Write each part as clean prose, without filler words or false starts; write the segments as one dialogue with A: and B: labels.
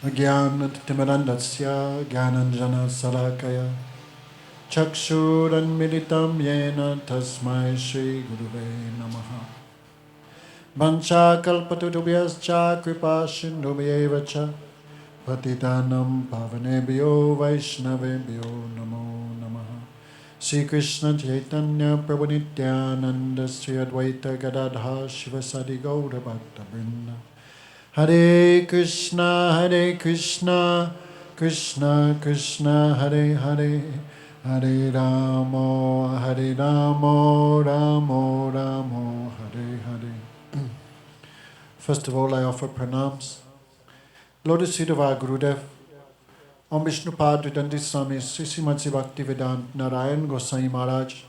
A: Ajnanatimirandasya Jnananjana Salakaya Chakshuranmilitam Yena Tasmai Shri Guruve Namaha Vancha Kalpatutubhyascha Kripa Sindhubhyeva Cha Patitanam Pavanebhyo Vaishnavebhyo Namo Namaha Sri Krishna Chaitanya Prabhu Nityananda Sri Advaita Gadadha Shivasadi Gaura Bhakta Vrinda Hare Krishna, Krishna Krishna, Hare Hare, Hare Ramo, Hare Ramo, Ramo Ramo, Hare Hare. First of all, I offer pranams. Lotus feet of our Gurudev, Om Vishnu Pad Vidanti Swami, Srimad Bhaktivedanta, Narayan Gosai Maharajh.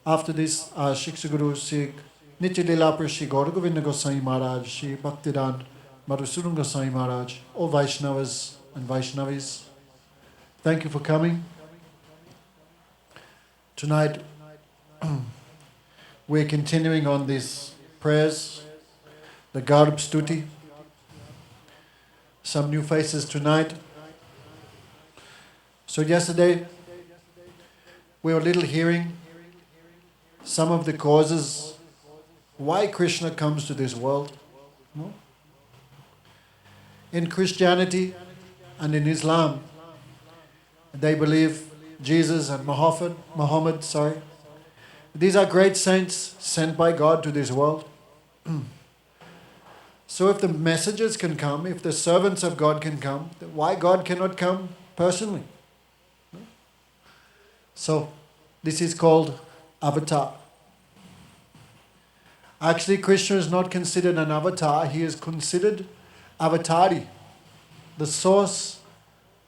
A: After this, our Shiksha Guru, Sikh, Nitya Lila Shri Gaura Govinda Gosai Maharaj, Shri Bhaktivedanta, Madhusudan Gosai Maharaj, all Vaishnavas and Vaishnavis, thank you for coming. Tonight, we're continuing on these prayers, the Garbh Stuti. Some new faces tonight. So yesterday, we were a little hearing some of the causes why Krishna comes to this world. In Christianity and in Islam, they believe Jesus and Muhammad, these are great saints sent by God to this world. So if the messengers can come, if the servants of God can come, then why God cannot come personally? So this is called avatar. Actually, Krishna is not considered an avatar. He is considered avatari, the source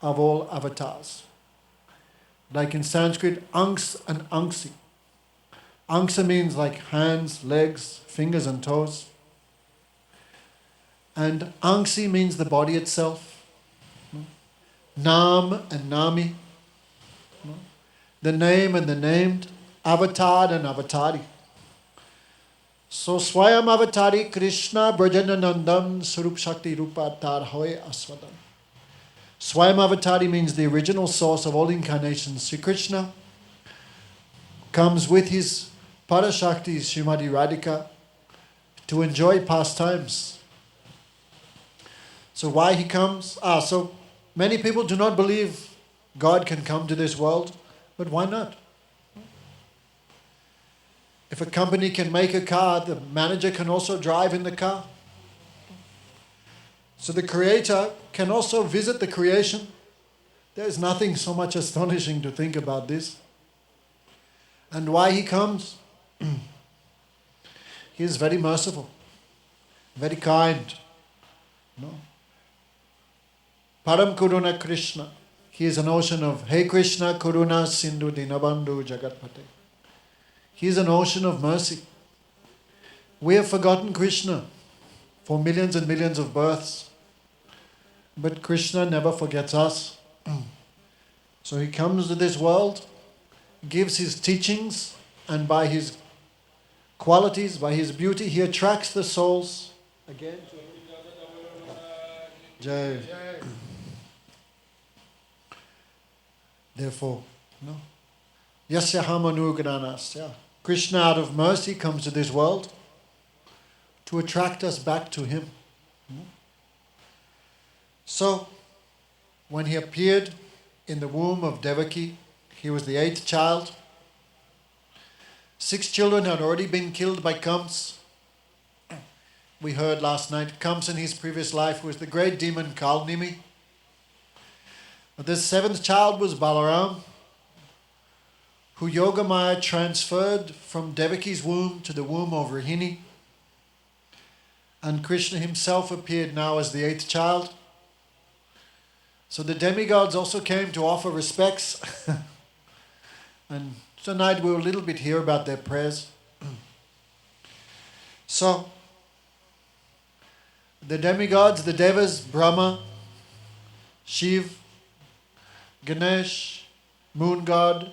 A: of all avatars. Like in Sanskrit, anks and anksi. Anksa means like hands, legs, fingers and toes. And anksi means the body itself. Nam and nami. The name and the named. Avatar and avatari. So Swayam Avatari Krishna Brajananandam Surup Shakti Rupatar Hoy Aswadam. Swayam Avatari means the original source of all incarnations. Sri Krishna comes with his Parashakti Srimati Radhika to enjoy pastimes. So why he comes? So many people do not believe God can come to this world, but why not? If a company can make a car, the manager can also drive in the car. So the Creator can also visit the creation. There is nothing so much astonishing to think about this. And why he comes? He is very merciful, very kind. Param Karuna Krishna. He is an ocean of Hey Krishna Karuna Sindhu Dinabandhu Jagatpate. He is an ocean of mercy. We have forgotten Krishna for millions and millions of births. But Krishna never forgets us. So he comes to this world, gives his teachings, and by his qualities, by his beauty, he attracts the souls. Again. Jai. Therefore, Yasya Hamanuganasya. Krishna, out of mercy, comes to this world to attract us back to him. So, when he appeared in the womb of Devaki, he was the 8th child. 6 children had already been killed by Kams. We heard last night, Kams in his previous life was the great demon Kalnimi. But the 7th child was Balaram, who Yogamaya transferred from Devaki's womb to the womb of Rohini. And Krishna himself appeared now as the 8th child. So the demigods also came to offer respects. And tonight we'll a little bit hear about their prayers. So, the demigods, the devas, Brahma, Shiv, Ganesh, moon god,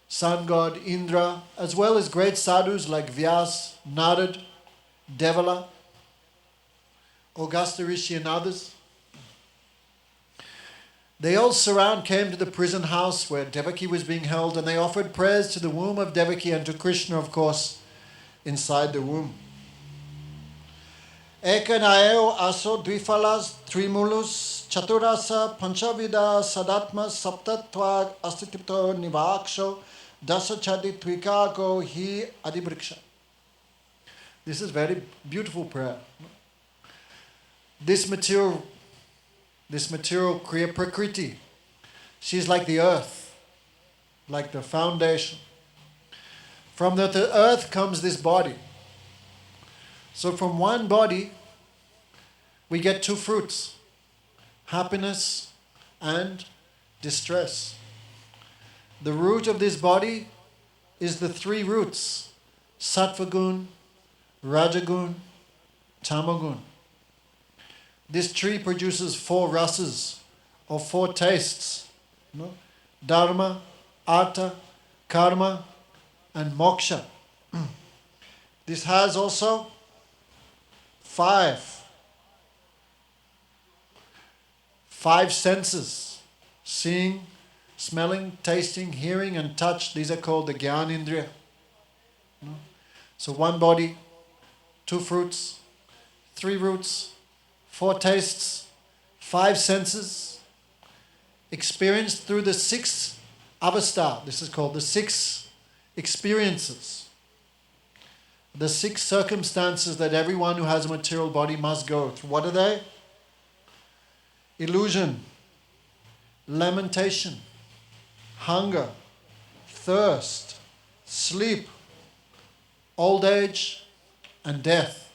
A: sun god, Indra, as well as great sadhus like Vyas, Narad, Devala, Augusta Rishi and others. They all came to the prison house where Devaki was being held, and they offered prayers to the womb of Devaki and to Krishna, of course, inside the womb. Ekanayo aso dvifalas trimulus chaturasa panchavida sadatma saptatva astitipto nivaksho dasachadi twikako hi adibriksha. This is very beautiful prayer. This material Kriya Prakriti, she's like the earth, like the foundation. From the earth comes this body. So from one body, we get two fruits, happiness and distress. The root of this body is the three roots, Sattva-gun, Rajagun, Tamagun. This tree produces 4 rasas, or 4 tastes. No? Dharma, Artha, Karma, and Moksha. This has also 5 senses. Seeing, smelling, tasting, hearing, and touch. These are called the Gyanindriya. No? So one body, 2 fruits, 3 roots, 4 tastes, 5 senses, experienced through the 6 avastha. This is called the 6 experiences. The 6 circumstances that everyone who has a material body must go through. What are they? Illusion, lamentation, hunger, thirst, sleep, old age, and death.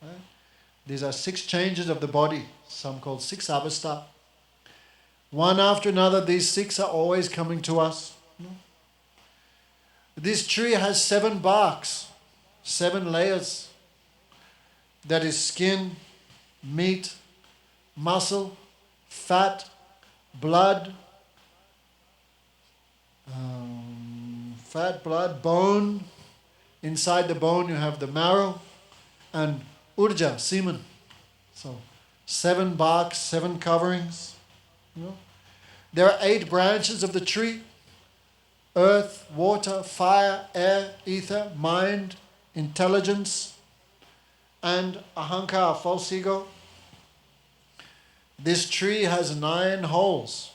A: Right? These are 6 changes of the body, some called 6 avastha. One after another, these 6 are always coming to us. This tree has 7 barks, 7 layers. That is skin, meat, muscle, fat, blood, bone. Inside the bone you have the marrow and urja, semen. So 7 barks, 7 coverings. There are 8 branches of the tree: earth, water, fire, air, ether, mind, intelligence, and ahankara, false ego. This tree has 9 holes.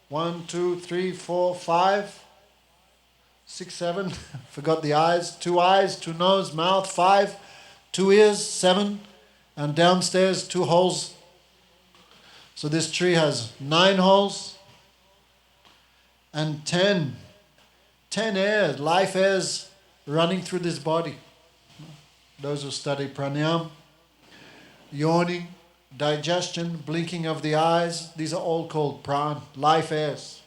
A: 1, 2, 3, 4, 5, 6, 7. Forgot the eyes. 2 eyes, 2 nose, mouth, 5. 2 ears, 7. And downstairs, 2 holes. So this tree has 9 holes and 10 airs, life airs running through this body. Those who study pranayama, yawning, digestion, blinking of the eyes, these are all called pran, life airs.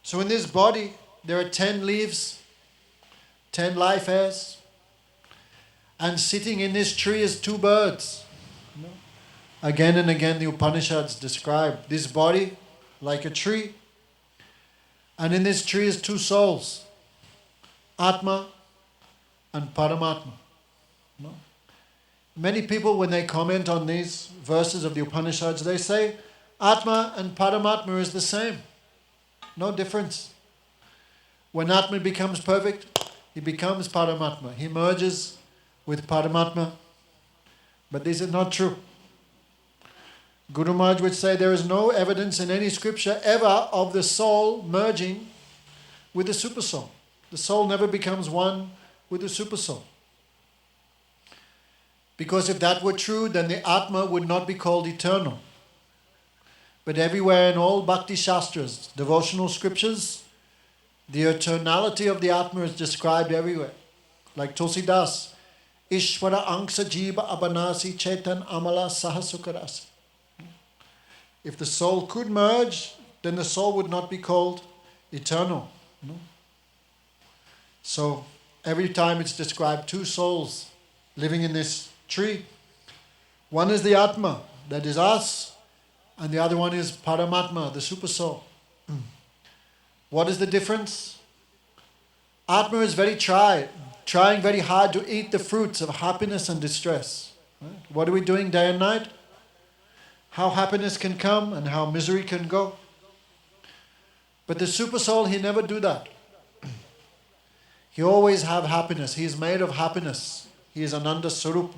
A: So in this body, there are 10 leaves, 10 life airs, and sitting in this tree is 2 birds. Again and again the Upanishads describe this body like a tree, and in this tree is 2 souls, Atma and Paramatma. Many people, when they comment on these verses of the Upanishads, they say Atma and Paramatma is the same. No difference. When Atma becomes perfect, he becomes Paramatma. He merges with Paramatma. But this is not true. Guru Maharaj would say there is no evidence in any scripture ever of the soul merging with the super soul. The soul never becomes one with the super soul. Because if that were true, then the Atma would not be called eternal. But everywhere in all Bhakti Shastras, devotional scriptures, the eternality of the Atma is described everywhere. Like Tulsidas, Ishvara Anksa Jiva Abanasi Chetan Amala Sahasukarasi. If the soul could merge, then the soul would not be called eternal. So every time it's described 2 souls living in this tree. One is the Atma, that is us, and the other one is Paramatma, the super soul. What is the difference? Atma is trying very hard to eat the fruits of happiness and distress. Right? What are we doing day and night? how happiness can come and how misery can go. But the super soul, he never do that. He always have happiness. He is made of happiness. He is Ananda Sarup.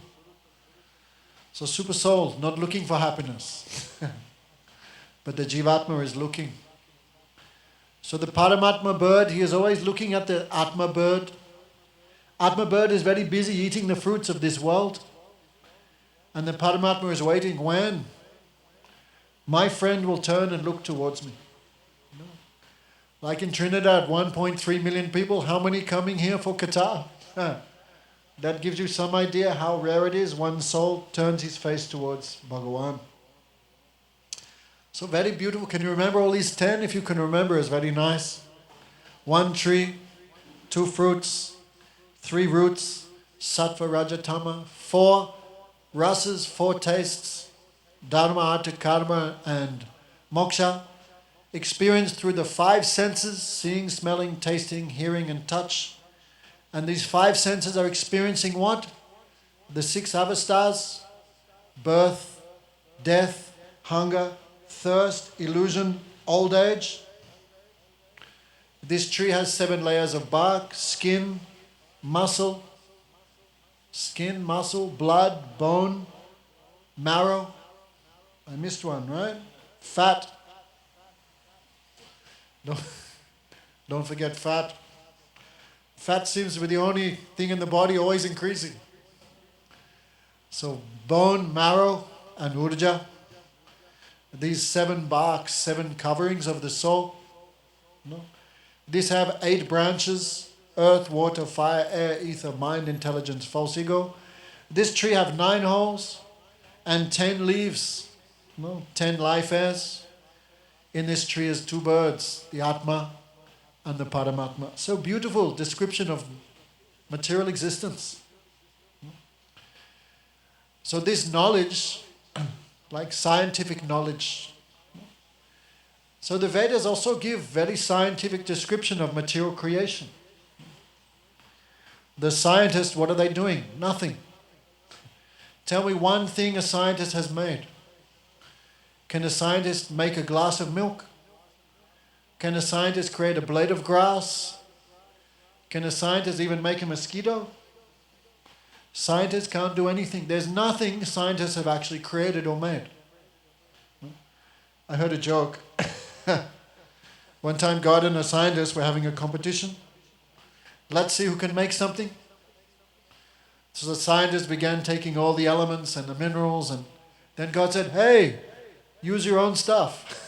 A: So super soul, not looking for happiness. But the Jivatma is looking. So the Paramatma bird, he is always looking at the Atma bird. Atma bird is very busy eating the fruits of this world. And the Paramatma is waiting when my friend will turn and look towards me. Like in Trinidad, 1.3 million people, how many coming here for Katha? That gives you some idea how rare it is. One soul turns his face towards Bhagawan. So very beautiful. Can you remember all these 10? If you can remember, it's very nice. 1 tree, 2 fruits, 3 roots, sattva, raja, tama, 4 rasas, 4 tastes, dharma, artha, karma, and moksha, experienced through the 5 senses, seeing, smelling, tasting, hearing, and touch. And these 5 senses are experiencing what? The 6 avastas: birth, death, hunger, thirst, illusion, old age. This tree has 7 layers of bark, skin, muscle, blood, bone, marrow. I missed one, right? Fat. Don't forget fat. Fat seems to be the only thing in the body always increasing. So bone, marrow, and urja. These 7 barks, 7 coverings of the soul. No? These have 8 branches: earth, water, fire, air, ether, mind, intelligence, false ego. This tree have 9 holes and 10 leaves. No? 10 life airs. In this tree is 2 birds, the Atma and the Paramatma. So beautiful description of material existence. So this knowledge, like scientific knowledge. So the Vedas also give very scientific description of material creation. The scientists, what are they doing? Nothing. Tell me one thing a scientist has made. Can a scientist make a glass of milk? Can a scientist create a blade of grass? Can a scientist even make a mosquito? Scientists can't do anything. There's nothing scientists have actually created or made. I heard a joke. One time God and a scientist were having a competition. Let's see who can make something. So the scientists began taking all the elements and the minerals, and then God said, hey, use your own stuff.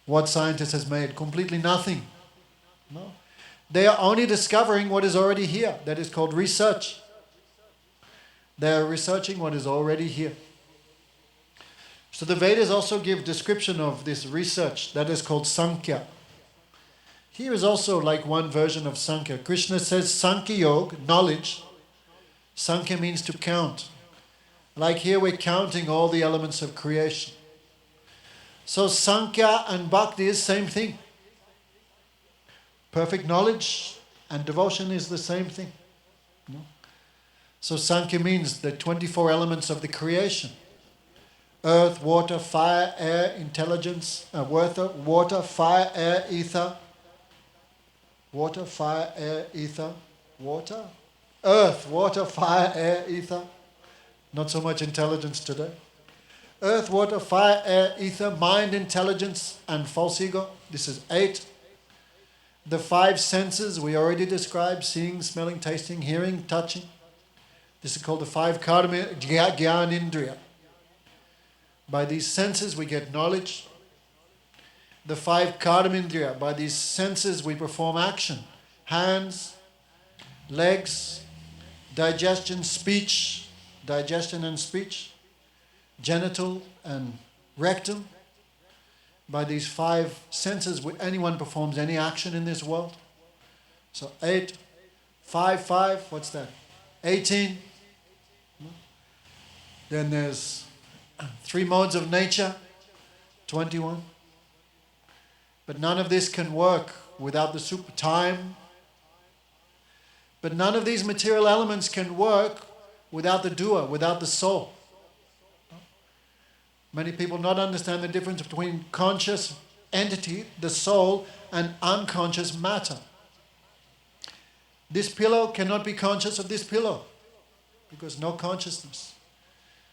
A: What scientist has made? Completely nothing. No. They are only discovering what is already here. That is called research. They are researching what is already here. So the Vedas also give description of this research. That is called Sankhya. Here is also like one version of Sankhya. Krishna says Sankhya Yoga, knowledge. Sankhya means to count. Like here we're counting all the elements of creation. So Sankhya and Bhakti is same thing. Perfect knowledge and devotion is the same thing. No? So Sankhya means the 24 elements of the creation. Earth, water, fire, air, intelligence, water, fire, air, ether. Water, fire, air, ether. Water. Earth, water, fire, air, ether. Not so much intelligence today. Earth, water, fire, air, ether, mind, intelligence, and false ego. This is 8. The 5 senses we already described: seeing, smelling, tasting, hearing, touching. This is called the 5 karma, Gyanindriya. By these senses we get knowledge. The 5 karmindriya, by these senses we perform action. Hands, legs, digestion, speech, digestion and speech, genital and rectum. By these 5 senses, anyone performs any action in this world. So 8, 5, what's that? 18. Then there's 3 modes of nature, 21. But none of this can work without the super time. But none of these material elements can work without the doer, without the soul. Many people not understand the difference between conscious entity, the soul, and unconscious matter. This pillow cannot be conscious of this pillow because no consciousness.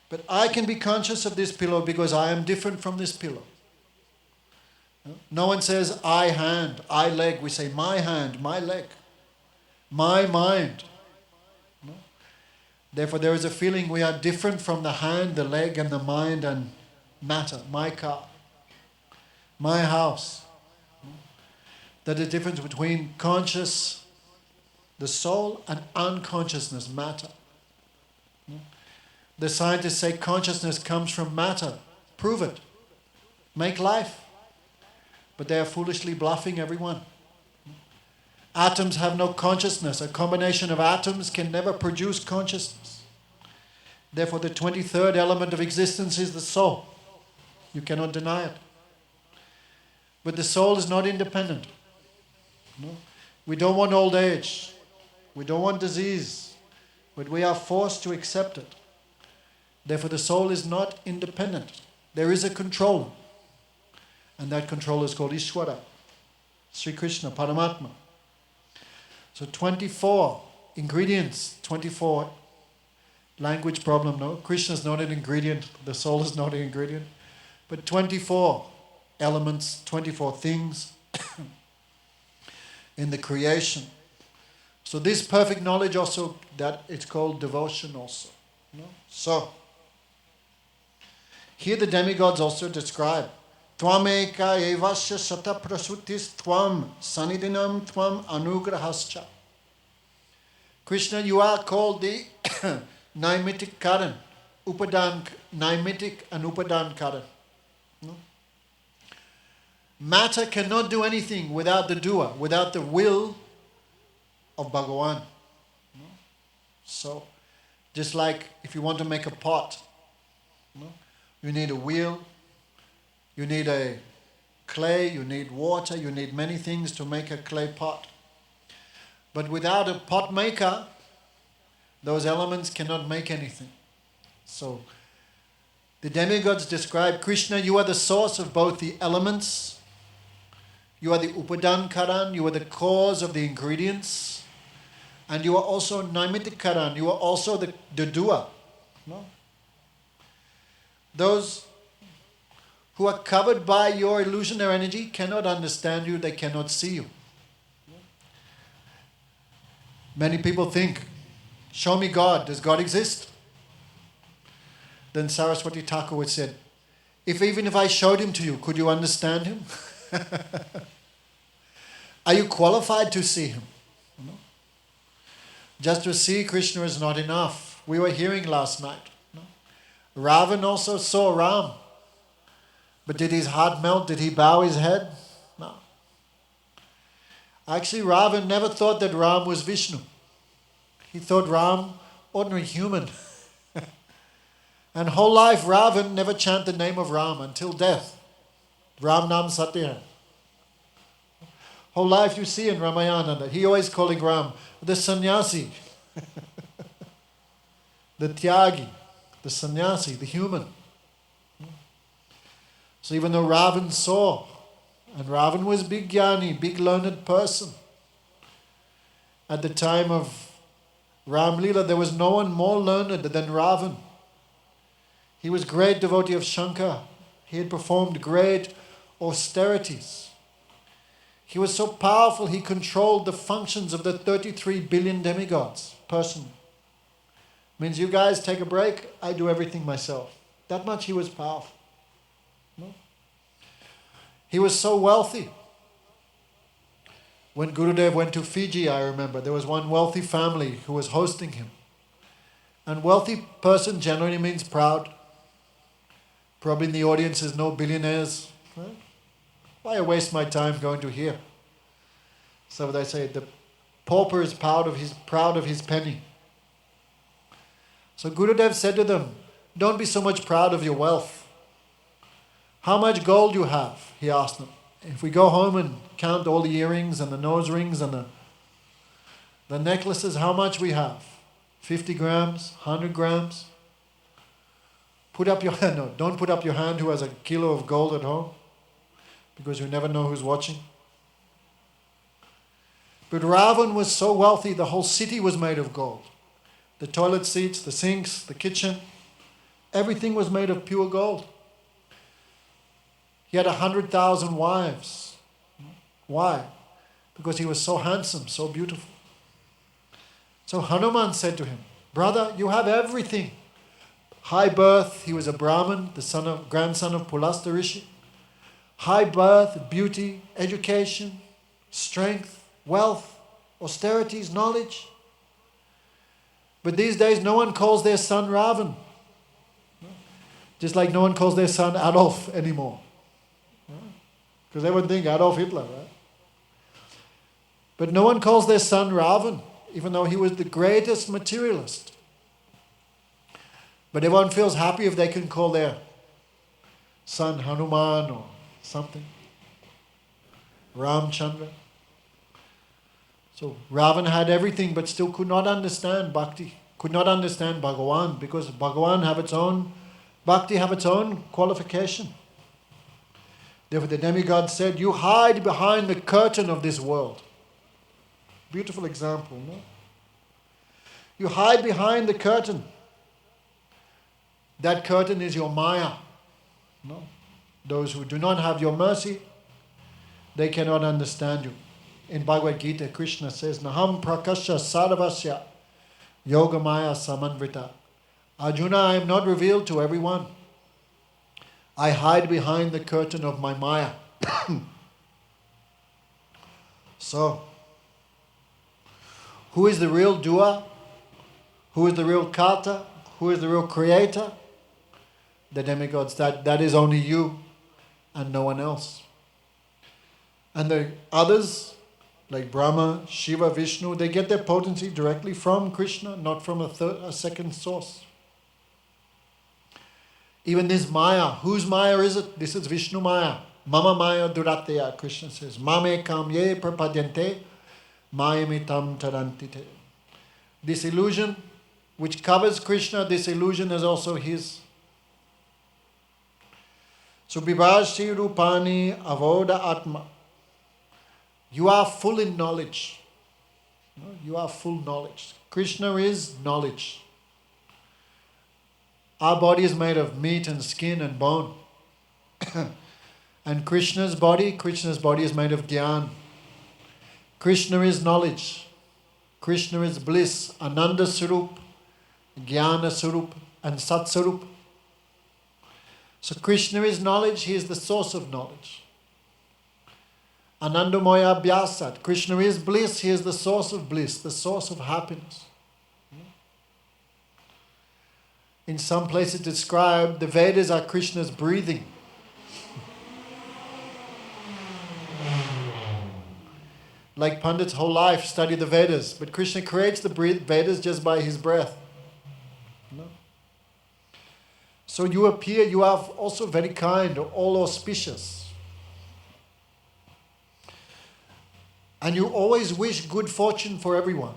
A: But I can be conscious of this pillow because I am different from this pillow. No one says I hand, I leg. We say my hand, my leg, my mind. No? Therefore there is a feeling we are different from the hand, the leg, and the mind and matter. My car, my house. That is the difference between conscious, the soul, and unconsciousness, matter. The scientists say consciousness comes from matter. Prove it. Make life. But they are foolishly bluffing everyone. Atoms have no consciousness. A combination of atoms can never produce consciousness. Therefore, the 23rd element of existence is the soul. You cannot deny it. But the soul is not independent. No? We don't want old age. We don't want disease. But we are forced to accept it. Therefore, the soul is not independent. There is a controller. And that controller is called Ishvara, Sri Krishna, Paramatma. So 24 ingredients, 24 language problem, no? Krishna is not an ingredient, the soul is not an ingredient. But 24 elements, 24 things in the creation. So this perfect knowledge also, that it's called devotion also. No? So, here the demigods also describe Tvameka evasya sata prasutis tvam sanidinam tvam anugrahascha. Krishna, you are called the Naimitic Karan, Upadan, Naimitic and Upadan Karan. No? Matter cannot do anything without the doer, without the will of Bhagawan. No? So, just like if you want to make a pot, no? You need a wheel, you need a clay, you need water, you need many things to make a clay pot. But without a pot maker, those elements cannot make anything. So, the demigods describe Krishna, you are the source of both the elements, you are the Upadan Karan, you are the cause of the ingredients, and you are also Naimitic Karan, you are also the doer. No? Those who are covered by your illusionary energy cannot understand you, they cannot see you. Many people think, show me God, does God exist? Then Saraswati Thakur would say, even if I showed him to you, could you understand him? Are you qualified to see him? No? Just to see Krishna is not enough. We were hearing last night. No? Ravan also saw Ram. But did his heart melt? Did he bow his head? No. Actually, Ravan never thought that Ram was Vishnu. He thought Ram, ordinary human. And whole life, Ravan never chanted the name of Ram until death. Ram Nam Satya. Whole life you see in Ramayana that he always calling Ram the sannyasi, the tyagi, the sannyasi, the human. So even though Ravan saw, and Ravan was big jnani, big learned person, at the time of Ram Leela, there was no one more learned than Ravan. He was great devotee of Shankar. He had performed great austerities. He was so powerful, he controlled the functions of the 33 billion demigods personally. Means you guys take a break, I do everything myself. That much he was powerful. No? He was so wealthy. When Gurudev went to Fiji, I remember, there was one wealthy family who was hosting him. And wealthy person generally means proud. Probably in the audience is no billionaires. Right? Why waste my time going to here? So they say the pauper is proud of his penny. So Gurudev said to them, don't be so much proud of your wealth. How much gold you have? He asked them. If we go home and count all the earrings and the nose rings and the necklaces, how much we have? 50 grams, 100 grams? Put up your hand. No, don't put up your hand who has a kilo of gold at home, because you never know who's watching. But Ravan was so wealthy, the whole city was made of gold. The toilet seats, the sinks, the kitchen, everything was made of pure gold. He had 100,000 wives. Why? Because he was so handsome, so beautiful. So Hanuman said to him, "Brother, you have everything. High birth, he was a Brahmin, the grandson of Pulasta Rishi. High birth, beauty, education, strength, wealth, austerities, knowledge. But these days no one calls their son Ravan. Just like no one calls their son Adolf anymore. Because everyone thinks Adolf Hitler, right? But no one calls their son Ravan, even though he was the greatest materialist. But everyone feels happy if they can call their son Hanuman or something. Ramchandra. So Ravan had everything but still could not understand bhakti, could not understand Bhagawan, because Bhagawan have its own, bhakti have its own qualification. Therefore the demigod said, "You hide behind the curtain of this world." Beautiful example, no? You hide behind the curtain. That curtain is your Maya. No? Those who do not have your mercy, they cannot understand you. In Bhagavad Gita, Krishna says, "Naham prakasha sarvasya yoga maya samanvrita." Arjuna, I am not revealed to everyone. I hide behind the curtain of my Maya. So, who is the real doer? Who is the real Katha? Who is the real creator? The demigods. That is only you and no one else. And the others, like Brahma, Shiva, Vishnu, they get their potency directly from Krishna, not from a second source. Even this Maya, whose Maya is it? This is Vishnu Maya. Mama Maya Duratya, Krishna says. Mame kam ye prapadyante mayamitam tarantite. This illusion which covers Krishna, this illusion is also his. So Bibhashi Rupani Avoda Atma. You are full in knowledge. You are full knowledge. Krishna is knowledge. Our body is made of meat and skin and bone. And Krishna's body is made of Gyan. Krishna is knowledge. Krishna is bliss, Ananda Sarup, Jnana Sarup, and Sat Sarup. So Krishna is knowledge, he is the source of knowledge. Anandamoya Abhyasat. Krishna is bliss, he is the source of bliss, the source of happiness. In some places described, the Vedas are Krishna's breathing. Like Pandit's whole life study the Vedas, but Krishna creates the Vedas just by his breath. So you appear, you are also very kind, all auspicious. And you always wish good fortune for everyone.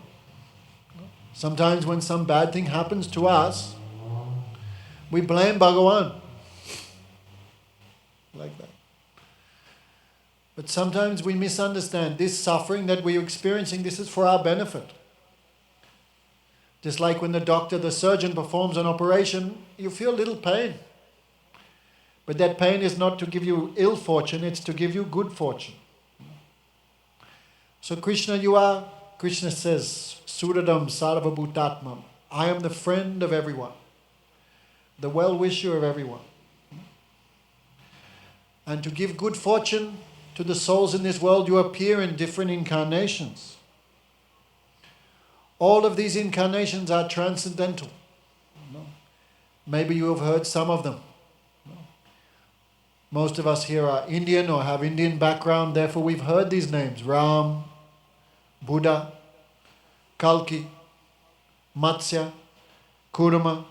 A: Sometimes when some bad thing happens to us, we blame Bhagawan. Like that. But sometimes we misunderstand this suffering that we are experiencing, this is for our benefit. Just like when the surgeon performs an operation, you feel little pain. But that pain is not to give you ill fortune, it's to give you good fortune. So Krishna says, Suradam Sarva Bhutatmam, I am the friend of everyone, the well-wisher of everyone. And to give good fortune to the souls in this world, you appear in different incarnations. All of these incarnations are transcendental. Maybe you have heard some of them. Most of us here are Indian or have Indian background, therefore we've heard these names. Ram, Buddha, Kalki, Matsya, Kurma,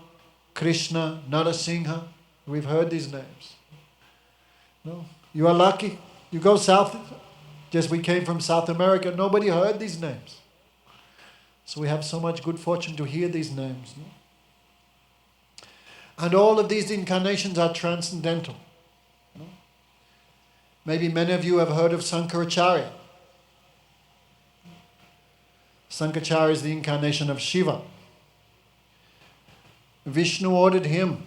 A: Krishna, Narasingha. We've heard these names. No, you are lucky. You go south, just we came from South America, nobody heard these names. So we have so much good fortune to hear these names. No? And all of these incarnations are transcendental. Maybe many of you have heard of Sankaracharya. Sankaracharya is the incarnation of Shiva. Vishnu ordered him,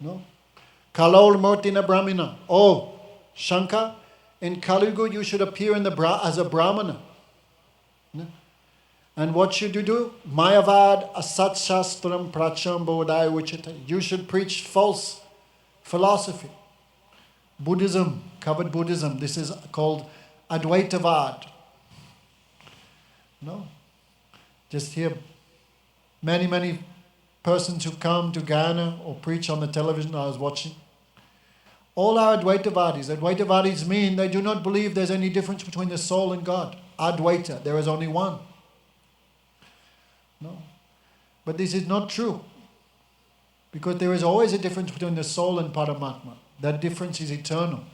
A: Kalol Murtina Brahmina. Oh, Shankar, in Kali Yuga you should appear as a Brahmana. And what should you do? Mayavad asat shastram pracham bodhaya uchita. You should preach false philosophy. Buddhism, covered Buddhism. This is called Advaitavad. Just hear many persons who come to Ghana or preach on the television I was watching. All are Advaitavadis. Advaitavadis mean they do not believe there's any difference between the soul and God. Advaita, there is only one. No. But this is not true. Because there is always a difference between the soul and Paramatma. That difference is eternal.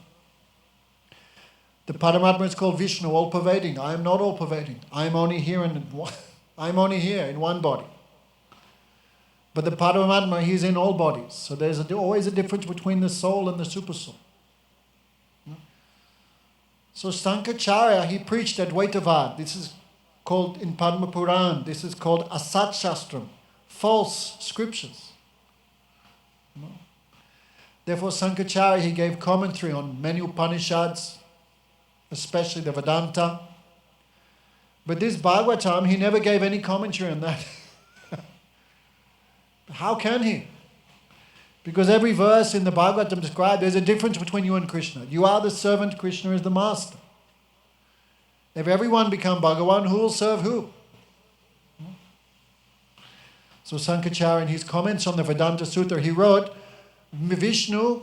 A: The Paramatma is called Vishnu, all-pervading. I am not all-pervading. I am only here in one body. But the Paramatma, he is in all bodies. So there's always a difference between the soul and the supersoul. So Sankaracharya, he preached Advaitavad. This is called in Padma Puran, this is called Asat Shastram, false scriptures. Therefore Sankaracharya, he gave commentary on many Upanishads, especially the Vedanta. But this Bhagavatam, he never gave any commentary on that. How can he? Because every verse in the Bhagavatam describes there's a difference between you and Krishna. You are the servant, Krishna is the master. If everyone become Bhagawan, who will serve who? So Sankaracharya, in his comments on the Vedanta Sutra, he wrote, Vishnu,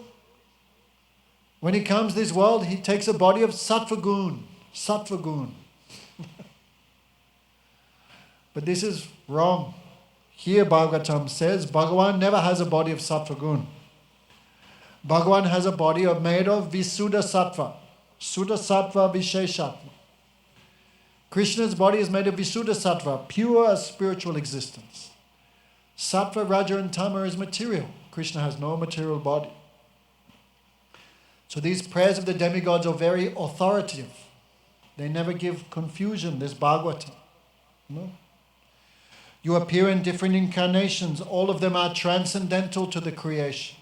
A: when he comes to this world, he takes a body of sattva gun. But this is wrong. Here Bhagavatam says, Bhagawan never has a body of sattva gun. Bhagawan has a body made of Visuddha Sattva. Suddha Sattva Visheshatva. Krishna's body is made of Visuddha Sattva, pure spiritual existence. Sattva, Raja and Tama is material. Krishna has no material body. So these prayers of the demigods are very authoritative. They never give confusion, this Bhagavatam. No? You appear in different incarnations. All of them are transcendental to the creation.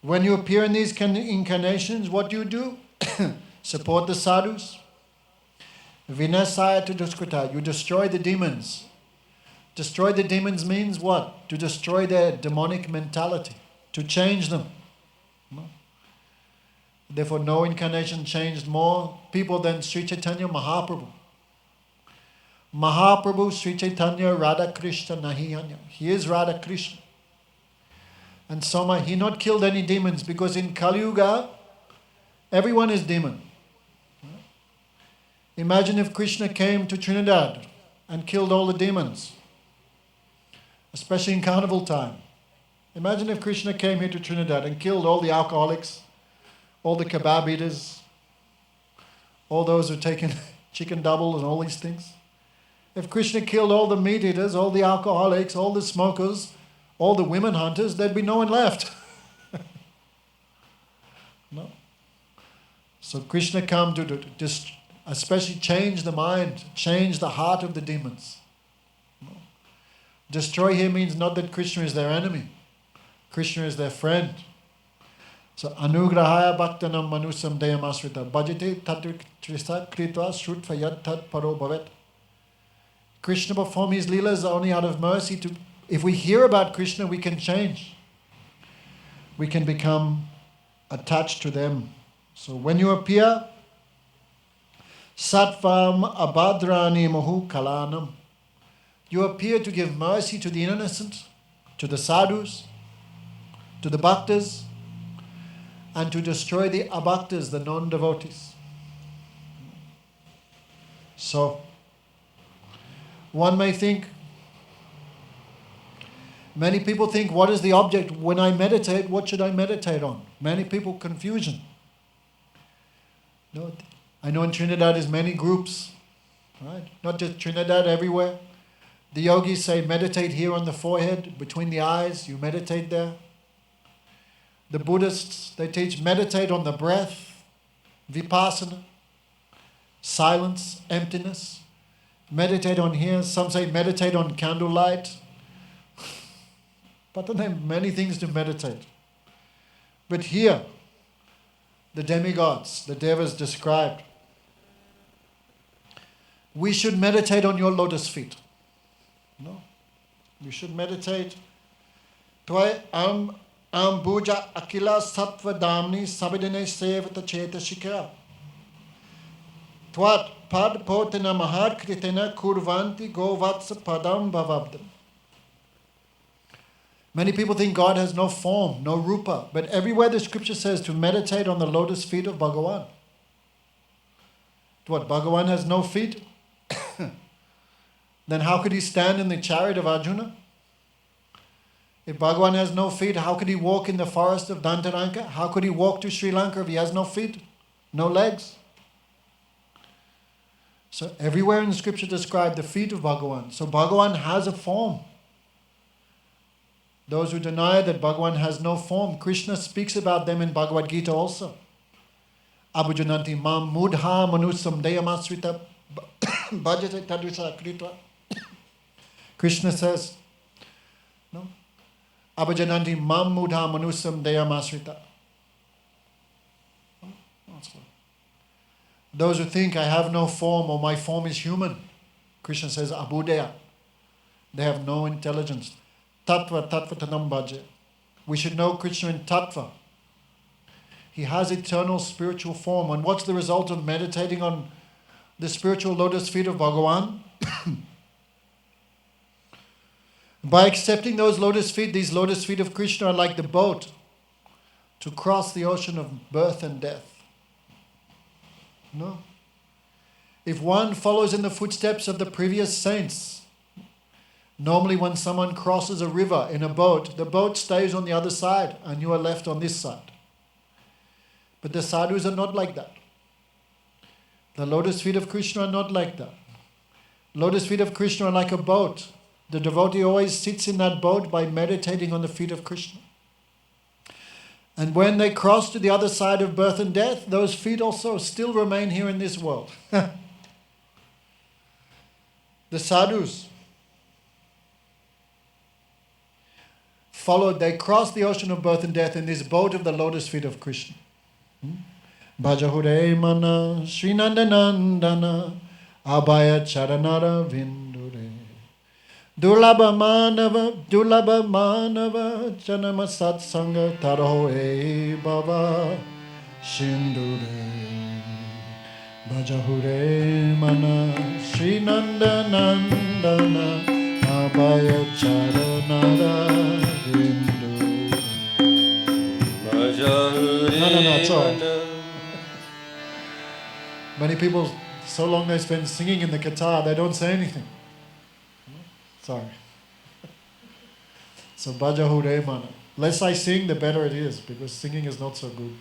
A: When you appear in these incarnations, what do? Support the sadhus. Vinasaya to duskrita. You destroy the demons. Destroy the demons means what? To destroy their demonic mentality. To change them. Therefore, no incarnation changed more people than Sri Chaitanya Mahaprabhu. Mahaprabhu Sri Chaitanya Radha Krishna Nahiyanya. He is Radha Krishna. And Soma, he not killed any demons because in Kali Yuga, everyone is demon. Imagine if Krishna came to Trinidad and killed all the demons, especially in carnival time. Imagine if Krishna came here to Trinidad and killed all the alcoholics, all the kebab eaters, all those who taken chicken double and all these things. If Krishna killed all the meat eaters, all the alcoholics, all the smokers, all the women hunters, there'd be no one left. No. So Krishna come to especially change the mind, change the heart of the demons. No. Destroy here means not that Krishna is their enemy. Krishna is their friend. So anugrahaya bhaktanam manusam deyam asrita bhajate tatrisa kritva shrutva yad tat paro bhavet. Krishna perform his leelas only out of mercy. If we hear about Krishna, we can change. We can become attached to them. So when you appear, Sattvam abhadrani mohu kalanam. You appear to give mercy to the innocent, to the sadhus, to the bhaktas, and to destroy the abhaktas, the non-devotees. So, one may think, many people think, what is the object? When I meditate, what should I meditate on? Many people confusion. No, I know in Trinidad there's many groups, right? Not just Trinidad, everywhere. The yogis say meditate here on the forehead, between the eyes, you meditate there. The Buddhists, they teach meditate on the breath, vipassana, silence, emptiness. Meditate on here. Some say meditate on candlelight. But there are many things to meditate. But here, the demigods, the devas described, we should meditate on your lotus feet. No? We should meditate. Tvai ambuja akila sattva damni sabidane sevata cheta shikara. Tvat pad potena mahar kritena kurvanti govatsa padam bhavabdam. Many people think God has no form, no rupa, but everywhere the scripture says to meditate on the lotus feet of Bhagawan. What, Bhagawan has no feet? Then how could he stand in the chariot of Arjuna? If Bhagawan has no feet, how could he walk in the forest of Dantaranka? How could he walk to Sri Lanka if he has no feet, no legs? So everywhere in the scripture describe the feet of Bhagawan. So Bhagawan has a form. Those who deny that Bhagawan has no form, Krishna speaks about them in Bhagavad Gita also. Abhujananti mam mudha manusam deyamasrita bhajate tadvisa kritva. Krishna says, no? Abhujananti mam mudha manusam deyamasrita. Those who think I have no form or my form is human, Krishna says abhudeya. They have no intelligence. Tattva tanam bhaje. We should know Krishna in tattva. He has eternal spiritual form. And what's the result of meditating on the spiritual lotus feet of Bhagawan? By accepting those lotus feet, these lotus feet of Krishna are like the boat to cross the ocean of birth and death. No? If one follows in the footsteps of the previous saints, normally when someone crosses a river in a boat, the boat stays on the other side and you are left on this side. But the sadhus are not like that. The lotus feet of Krishna are not like that. Lotus feet of Krishna are like a boat. The devotee always sits in that boat by meditating on the feet of Krishna. And when they cross to the other side of birth and death, those feet also still remain here in this world. The sadhus followed, they crossed the ocean of birth and death in this boat of the lotus feet of Krishna. Bhajahure mana Srinandanandana Abhaya Charanara Vindure Dulabha manava Janama satsanga Taraho e bhava Shindure Bhajahure mana Srinandanandana Abhaya Charanara Vindure. No, it's all right. Many people, so long they spend singing in the Katha, they don't say anything. Sorry. So Bhajahure mana. Less I sing, the better it is, because singing is not so good.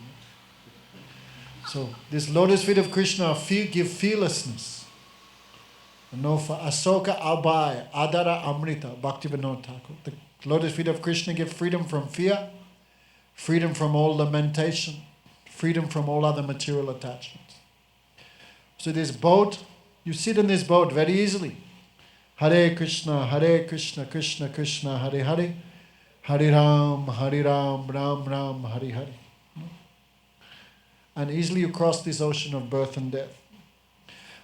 A: So this lotus feet of Krishna give fearlessness. No, for Asoka Abhay, Adara Amrita, Bhaktivedanta. The lotus feet of Krishna give freedom from fear, freedom from all lamentation, freedom from all other material attachments. So this boat, you sit in this boat very easily. Hare Krishna, Krishna Krishna, Hare Hare, Hare Ram, Ram Ram, Hare Hare. And easily you cross this ocean of birth and death.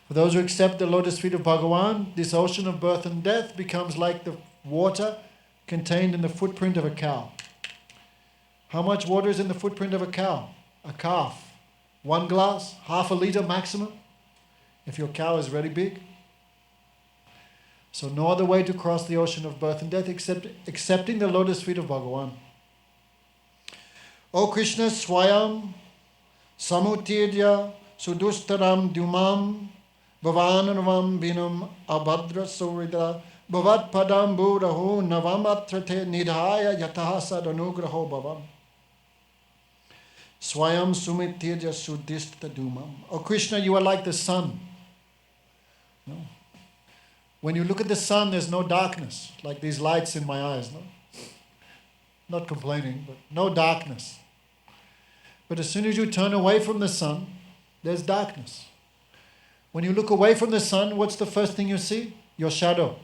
A: For those who accept the lotus feet of Bhagawan, this ocean of birth and death becomes like the water contained in the footprint of a cow. How much water is in the footprint of a cow? A calf. 1 glass, half a liter maximum, if your cow is very big. So no other way to cross the ocean of birth and death except accepting the lotus feet of Bhagawan. O Krishna Swayam Samutirya Sudustaram Dumam Bhavananavam Vinam Abhadra Surida Bhavat Padam Buddhahu Navamatrate Nidhaya Yataha Sadanugraho Bhavam Swayam Sumitirya Sudista Dumam. O Krishna, you are like the sun. No? When you look at the sun, there's no darkness, like these lights in my eyes, no? Not complaining, but no darkness. But as soon as you turn away from the sun, there's darkness. When you look away from the sun, what's the first thing you see? Your shadow.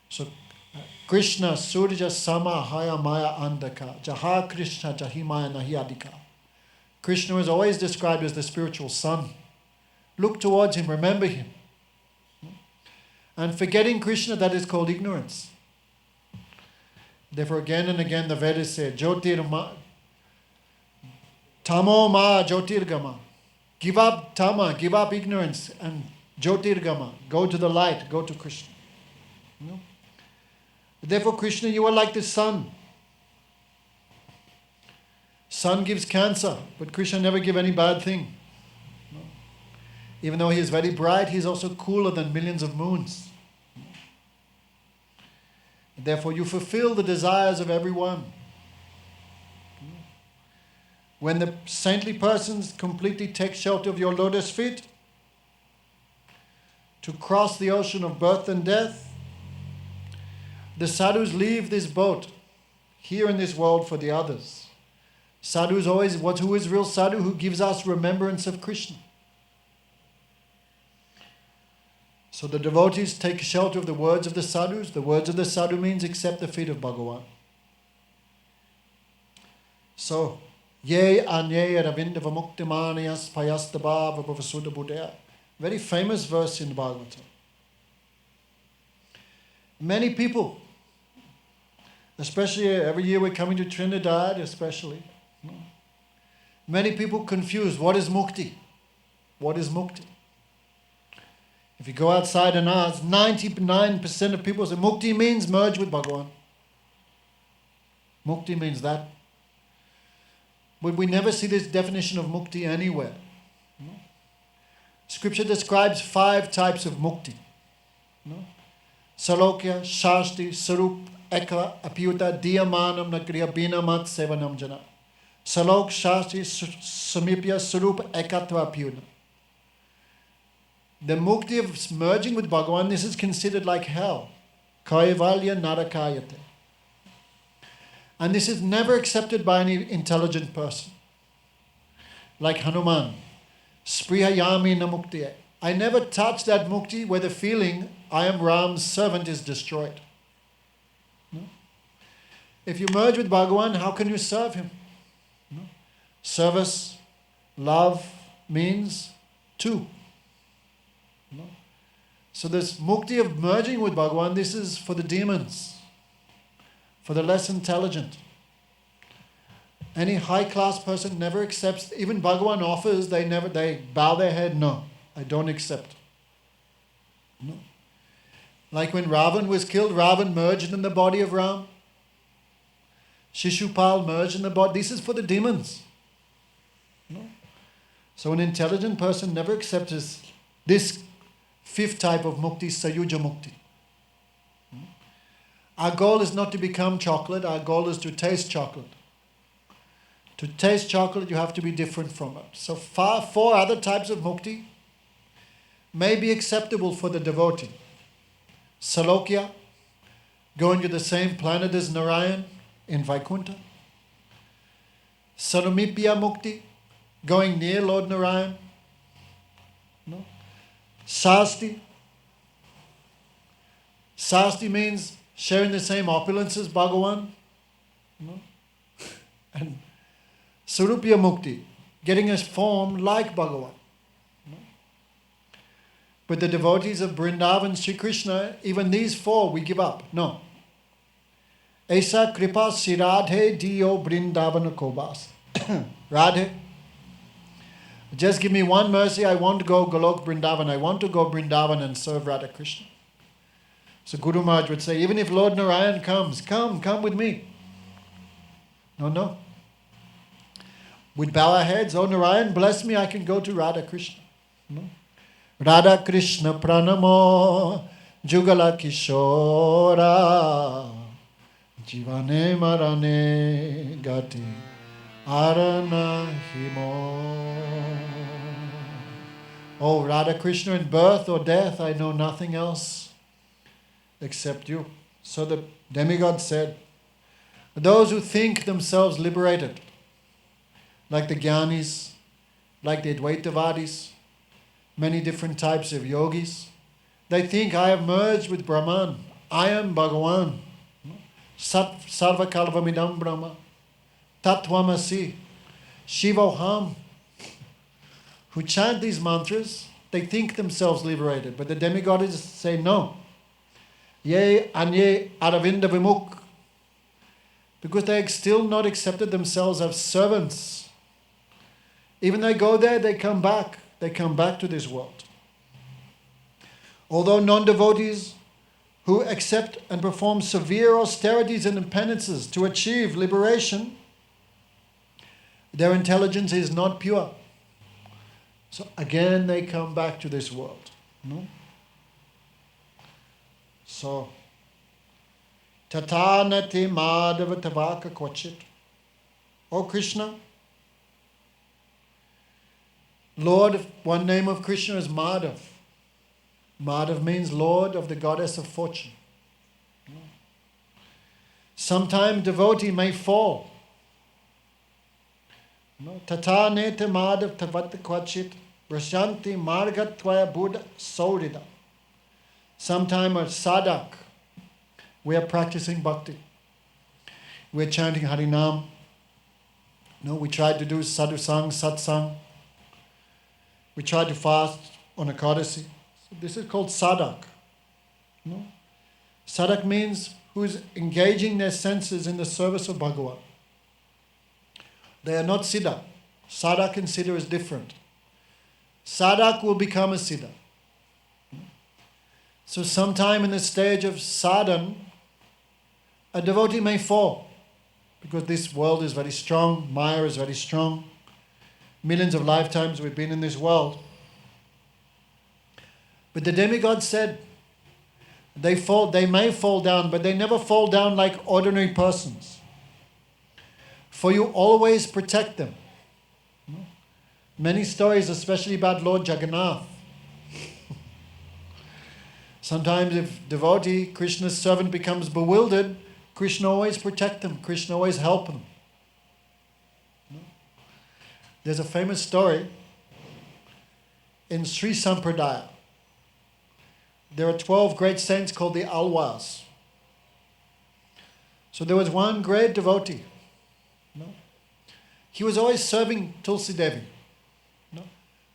A: So, Krishna, Surya, Sama, Haya, Maya, Andaka, Jaha Krishna, Jahimaya, Nahi Adika. Krishna is always described as the spiritual sun. Look towards him, remember him. And forgetting Krishna, that is called ignorance. Therefore, again and again, the Vedas say, Jyotirma, Tamo ma Jyotirgama. Give up tama, give up ignorance, and Jyotirgama. Go to the light, go to Krishna. You know? Therefore, Krishna, you are like the sun. Sun gives cancer, but Krishna never gives any bad thing. No. Even though he is very bright, he is also cooler than millions of moons. Therefore, you fulfill the desires of everyone. When the saintly persons completely take shelter of your lotus feet, to cross the ocean of birth and death, the sadhus leave this boat here in this world for the others. Sadhu is always, who is real sadhu? Who gives us remembrance of Krishna. So the devotees take shelter of the words of the sadhus. The words of the sadhu means accept the feet of Bhagawan. So, Ye anye ravindava muktimanayas payastabhava bhavasuda buddhaya. Very famous verse in Bhagavatam. Many people, especially every year we're coming to Trinidad, especially. Many people confuse what is mukti? What is mukti? If you go outside and ask, 99% of people say mukti means merge with Bhagawan. Mukti means that. But we never see this definition of mukti anywhere. No? Scripture describes 5 types of mukti. No? Salokya, Shasti, Sarup, Eka, Apyuta, Diyamanam, Nagriya, Binamat, Sevanam Jana. Salok, Shasti, Samipya, Sarup, Ekatva, Apyuta. The mukti of merging with Bhagawan, this is considered like hell. Kaivalya narakayate. And this is never accepted by any intelligent person. Like Hanuman. Sprihayami na mukti. I never touch that mukti where the feeling, I am Ram's servant, is destroyed. No? If you merge with Bhagawan, how can you serve him? No? Service, love means 2. No? So this mukti of merging with Bhagawan, this is for the demons. For the less intelligent. Any high-class person never accepts, even Bhagawan offers, they bow their head, no, I don't accept. No. Like when Ravan was killed, Ravan merged in the body of Ram. Shishupal merged in the body. This is for the demons. No. So an intelligent person never accepts this 5th type of mukti, Sayuja mukti. Our goal is not to become chocolate, our goal is to taste chocolate. To taste chocolate, you have to be different from it. So 4 other types of mukti may be acceptable for the devotee. Salokya, going to the same planet as Narayan in Vaikuntha. Sarumipya mukti, going near Lord Narayan. No? Sasti. Sasti means sharing the same opulence as Bhagawan. No? And Surupya Mukti, getting a form like Bhagawan. No? But the devotees of Vrindavan, Sri Krishna, even these 4 we give up. No. Esa kripa si Radhe diyo Vrindavana kobas. Radhe, just give me one mercy, I want to go Golok Vrindavan. I want to go Vrindavan and serve Radha Krishna. So Guru Maharaj would say, even if Lord Narayan comes, come with me. No. We'd bow our heads, oh Narayan, bless me, I can go to Radha Krishna. No? Radha Krishna pranamo jugala kishora jivane marane gati arana himo. Oh, Radha Krishna, in birth or death, I know nothing else except you. So the demigod said, those who think themselves liberated, like the Jnanis, like the Advaitavadis, many different types of yogis, they think I have merged with Brahman. I am Bhagawan. Sat Sarva Kalvamidam Brahma. Tattvamasi. Shivoham. Who chant these mantras, they think themselves liberated. But the demigods say no. Ye anye aravinda vimuk. Because they still not accepted themselves as servants. Even they go there, they come back. They come back to this world. Although non-devotees who accept and perform severe austerities and penances to achieve liberation, their intelligence is not pure. So again they come back to this world. No? So, Tatanati Madhava Tavaka Kvachit. O Krishna, Lord, one name of Krishna is Madhav. Madhav means Lord of the goddess of fortune. Sometimes devotee may fall. Tata nete Madhav Tavata Kvachit Brashanti Margatvaya Buddha Saurida. Sometimes a sadhak, we are practicing bhakti. We are chanting Harinam. We tried to do sadhusang, satsang. We try to fast on Ekadasi. So this is called sadhak. Sadhak means who is engaging their senses in the service of Bhagawan. They are not siddha. Sadhak and siddha is different. Sadhak will become a siddha. So sometime in the stage of sadhan, a devotee may fall because this world is very strong, Maya is very strong. Millions of lifetimes we've been in this world. But the demigod said, they may fall down, but they never fall down like ordinary persons. For you always protect them. Many stories, especially about Lord Jagannath. Sometimes if devotee, Krishna's servant, becomes bewildered, Krishna always protect them. Krishna always help them. There's a famous story in Sri Sampradaya. There are 12 great saints called the Alwas. So there was one great devotee. He was always serving Tulsi Devi.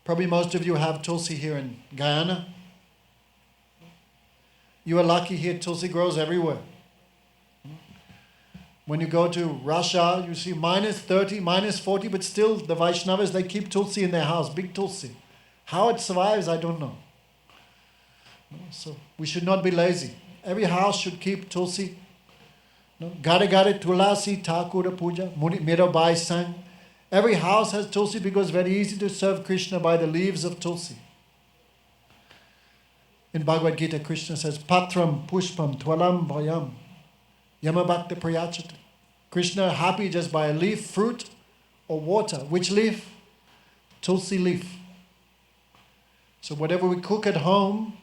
A: Probably most of you have Tulsi here in Guyana. You are lucky here, Tulsi grows everywhere. When you go to Russia, you see minus 30, minus 40, but still the Vaishnavas, they keep Tulsi in their house, big Tulsi. How it survives, I don't know. So we should not be lazy. Every house should keep Tulsi. Gare gare Tulasi Thakura Puja, Mirabai sang. Every house has Tulsi because it's very easy to serve Krishna by the leaves of Tulsi. In Bhagavad Gita, Krishna says, Patram Pushpam Twalam Bhayam Yamabhakta Prayachata. Krishna happy just by a leaf, fruit, or water. Which leaf? Tulsi leaf. So whatever we cook at home,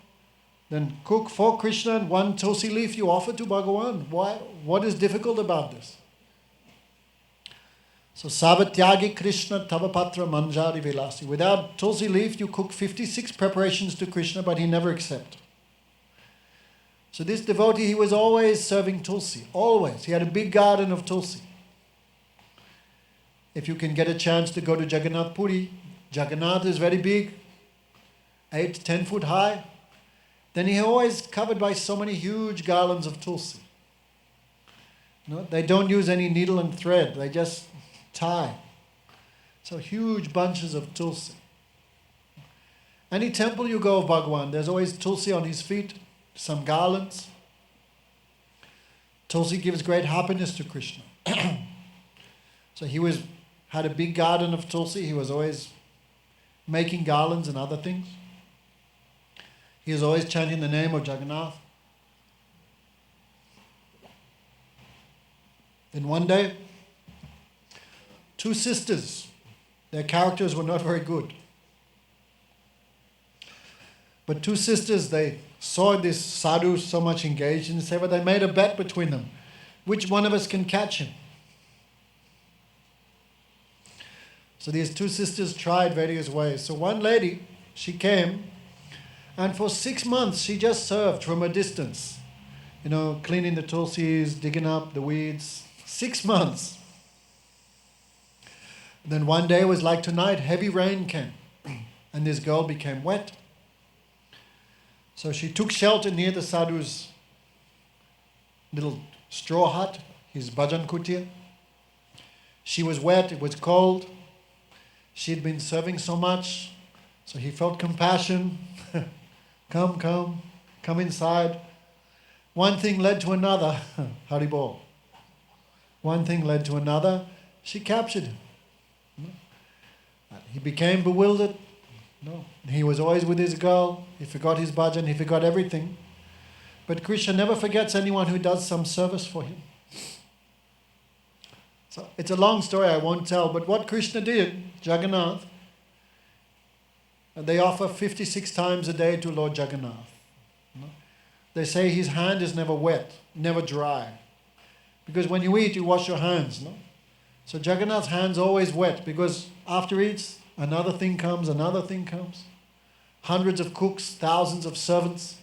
A: then cook for Krishna and one Tulsi leaf you offer to Bhagawan. Why? What is difficult about this? So Sabatyagi Krishna Tavapatra Manjari Vilasi. Without Tulsi leaf you cook 56 preparations to Krishna, but he never accepts. So this devotee, he was always serving Tulsi, always. He had a big garden of Tulsi. If you can get a chance to go to Jagannath Puri, Jagannath is very big, 8 to 10 foot high. Then he always covered by so many huge garlands of Tulsi. They don't use any needle and thread, they just tie. So huge bunches of Tulsi. Any temple you go of Bhagawan, there's always Tulsi on his feet. Some garlands. Tulsi gives great happiness to Krishna. So he had a big garden of Tulsi. He was always making garlands and other things. He was always chanting the name of Jagannath. Then one day, 2 sisters, their characters were not very good. But two sisters, they saw this sadhu so much engaged in seva, they made a bet between them. Which one of us can catch him? So these two sisters tried various ways. So one lady, she came, and for 6 months she just served from a distance. Cleaning the tulsis, digging up the weeds. 6 months. Then one day was like tonight, heavy rain came, and this girl became wet. So she took shelter near the sadhu's little straw hut, his bhajan kutir. She was wet, it was cold. She had been serving so much, so he felt compassion. Come inside. One thing led to another. Haribol. One thing led to another. She captured him. He became bewildered. He was always with his girl. He forgot his bhajan. He forgot everything. But Krishna never forgets anyone who does some service for him. So it's a long story, I won't tell. But what Krishna did, Jagannath, they offer 56 times a day to Lord Jagannath. They say his hand is never wet, never dry. Because when you eat, you wash your hands. So Jagannath's hand's always wet, because after he eats, another thing comes. Hundreds of cooks, thousands of servants.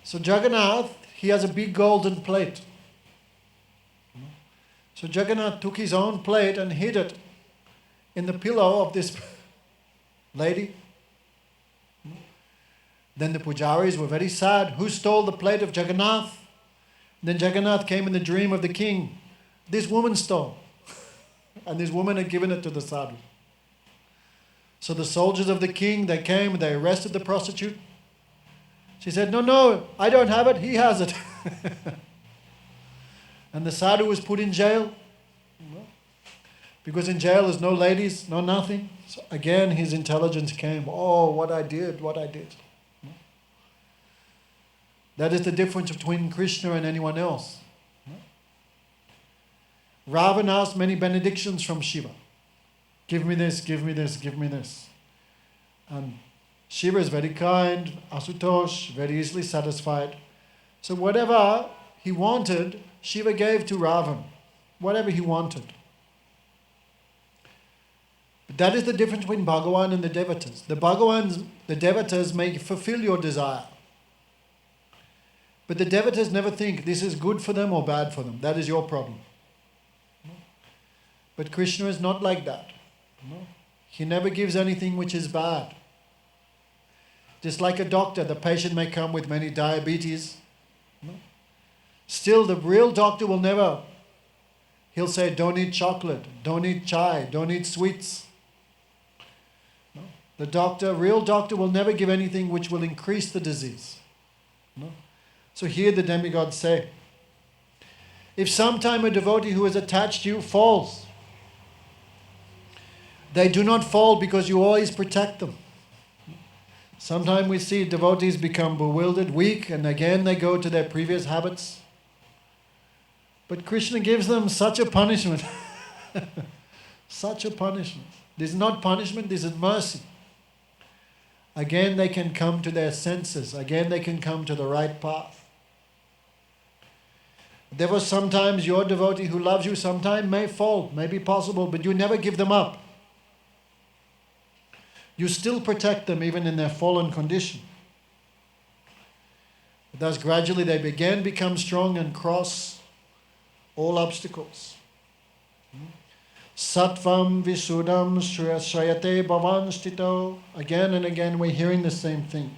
A: So Jagannath, he has a big golden plate. So Jagannath took his own plate and hid it in the pillow of this lady. Then the pujaris were very sad. Who stole the plate of Jagannath? Then Jagannath came in the dream of the king. This woman stole. And this woman had given it to the sadhu. So the soldiers of the king, they came, they arrested the prostitute. She said, no, I don't have it, he has it. And the sadhu was put in jail. Because in jail there's no ladies, no nothing. So again his intelligence came. Oh, what I did. That is the difference between Krishna and anyone else. Ravan asked many benedictions from Shiva. Give me this, give me this, give me this. And Shiva is very kind, Asutosh, very easily satisfied. So whatever he wanted, Shiva gave to Ravan. Whatever he wanted. But that is the difference between Bhagawan and the devatas. The devatas may fulfill your desire. But the devatas never think this is good for them or bad for them. That is your problem. But Krishna is not like that. He never gives anything which is bad. Just like a doctor, the patient may come with many diabetes. Still, the real doctor will never. He'll say, don't eat chocolate, don't eat chai, don't eat sweets. The real doctor will never give anything which will increase the disease. So here the demigods say, if sometime a devotee who is attached to you falls, they do not fall because you always protect them. Sometimes we see devotees become bewildered, weak, and again they go to their previous habits. But Krishna gives them such a punishment. Such a punishment. This is not punishment, this is mercy. Again they can come to their senses. Again they can come to the right path. Therefore sometimes your devotee who loves you sometimes may fall, may be possible, but you never give them up. You still protect them even in their fallen condition. Thus gradually they become strong and cross all obstacles. Sattvam Visudam Shrayate Bhavan Stito. Again and again we're hearing the same thing.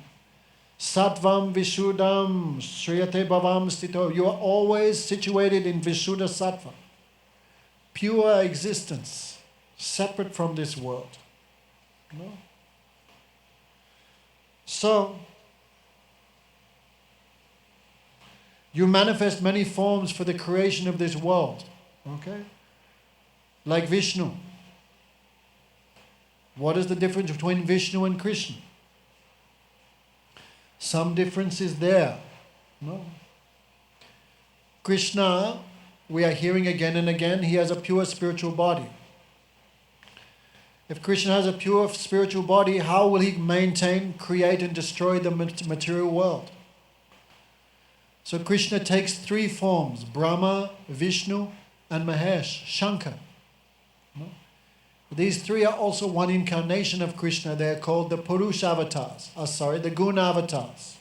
A: Sattvam Visudam Shrayate Bhavam Stito. You are always situated in Vishuddha Sattva. Pure existence, separate from this world. No? So, you manifest many forms for the creation of this world. Okay? Like Vishnu. What is the difference between Vishnu and Krishna? Some difference is there. No? Krishna, we are hearing again and again, he has a pure spiritual body. If Krishna has a pure spiritual body, how will he maintain, create and destroy the material world? So Krishna takes three forms: Brahma, Vishnu and Mahesh, Shankar. These three are also one incarnation of Krishna. They are called the Purusha avatars. The Guna avatars.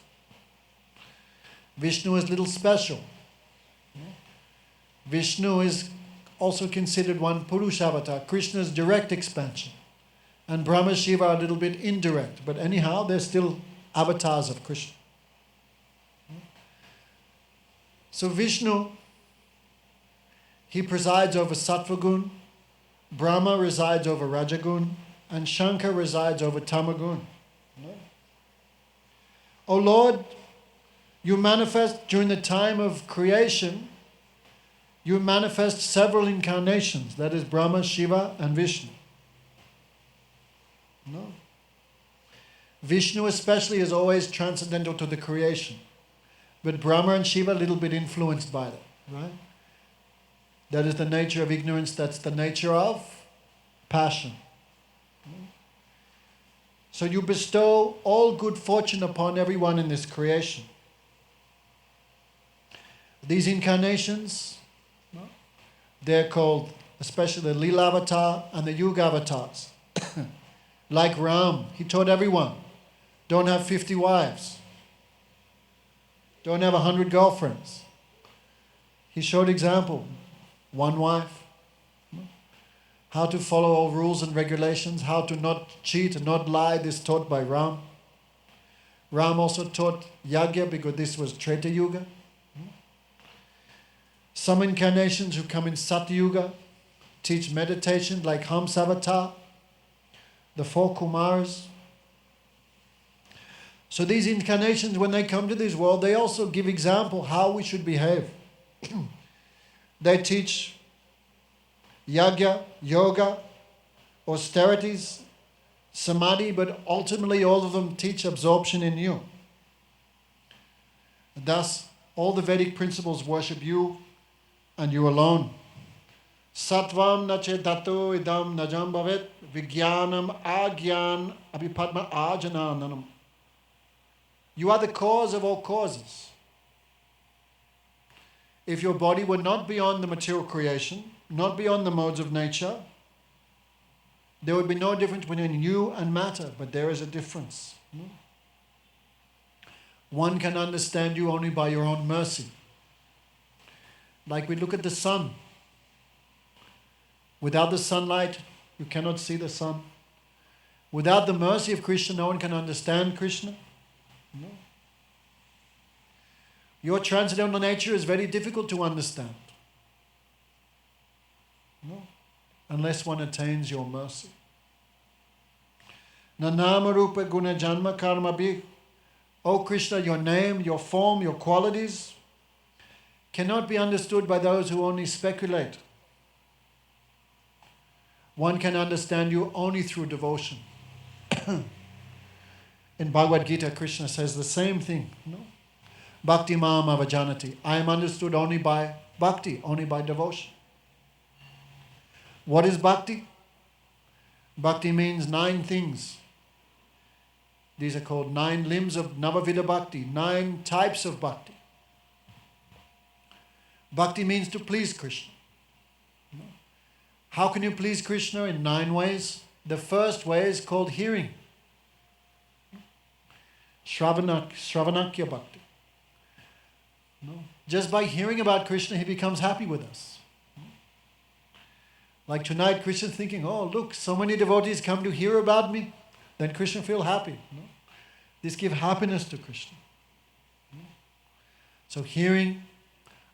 A: Vishnu is a little special. Vishnu is also considered one Purusha avatar, Krishna's direct expansion. And Brahma, Shiva are a little bit indirect. But anyhow, they're still avatars of Krishna. So Vishnu, he presides over Sattva Gun, Brahma resides over Rajagun, and Shankar resides over Tamagun. O Lord, you manifest during the time of creation, you manifest several incarnations, that is Brahma, Shiva and Vishnu. Vishnu especially is always transcendental to the creation, but Brahma and Shiva a little bit influenced by that, right? That is the nature of ignorance, that's the nature of passion. So you bestow all good fortune upon everyone in this creation. These incarnations, they're called, especially the Lila avatar and the Yuga avatars. Like Ram, he taught everyone, don't have 50 wives. Don't have 100 girlfriends. He showed example, one wife. How to follow all rules and regulations, how to not cheat and not lie, this taught by Ram. Ram also taught Yagya because this was Treta Yuga. Some incarnations who come in Satya Yuga teach meditation like Hamsavatar, the four Kumaras. So these incarnations, when they come to this world, they also give example how we should behave. They teach Yagya, Yoga, austerities, Samadhi, but ultimately all of them teach absorption in you. Thus, all the Vedic principles worship you and you alone. Sattvam nache dhatu idam najam bhavet vigyanam agyan abhipadma ajanananam. You are the cause of all causes. If your body were not beyond the material creation, not beyond the modes of nature, there would be no difference between you and matter, but there is a difference. One can understand you only by your own mercy. Like we look at the sun. Without the sunlight, you cannot see the sun. Without the mercy of Krishna, no one can understand Krishna. No. Your transcendental nature is very difficult to understand. No. Unless one attains your mercy. Nanama rupa guna janma karma bhi. O Krishna, your name, your form, your qualities cannot be understood by those who only speculate. One can understand you only through devotion. In Bhagavad Gita, Krishna says the same thing. No? Bhakti mam avajanati. I am understood only by bhakti, only by devotion. What is bhakti? Bhakti means 9 things. These are called 9 limbs of Navavida Bhakti, 9 types of bhakti. Bhakti means to please Krishna. How can you please Krishna? In 9 ways. The first way is called hearing. Shravanakya Bhakti. Just by hearing about Krishna, he becomes happy with us. Like tonight, Krishna's thinking, oh, look, so many devotees come to hear about me. Then Krishna feels happy. This gives happiness to Krishna. So hearing.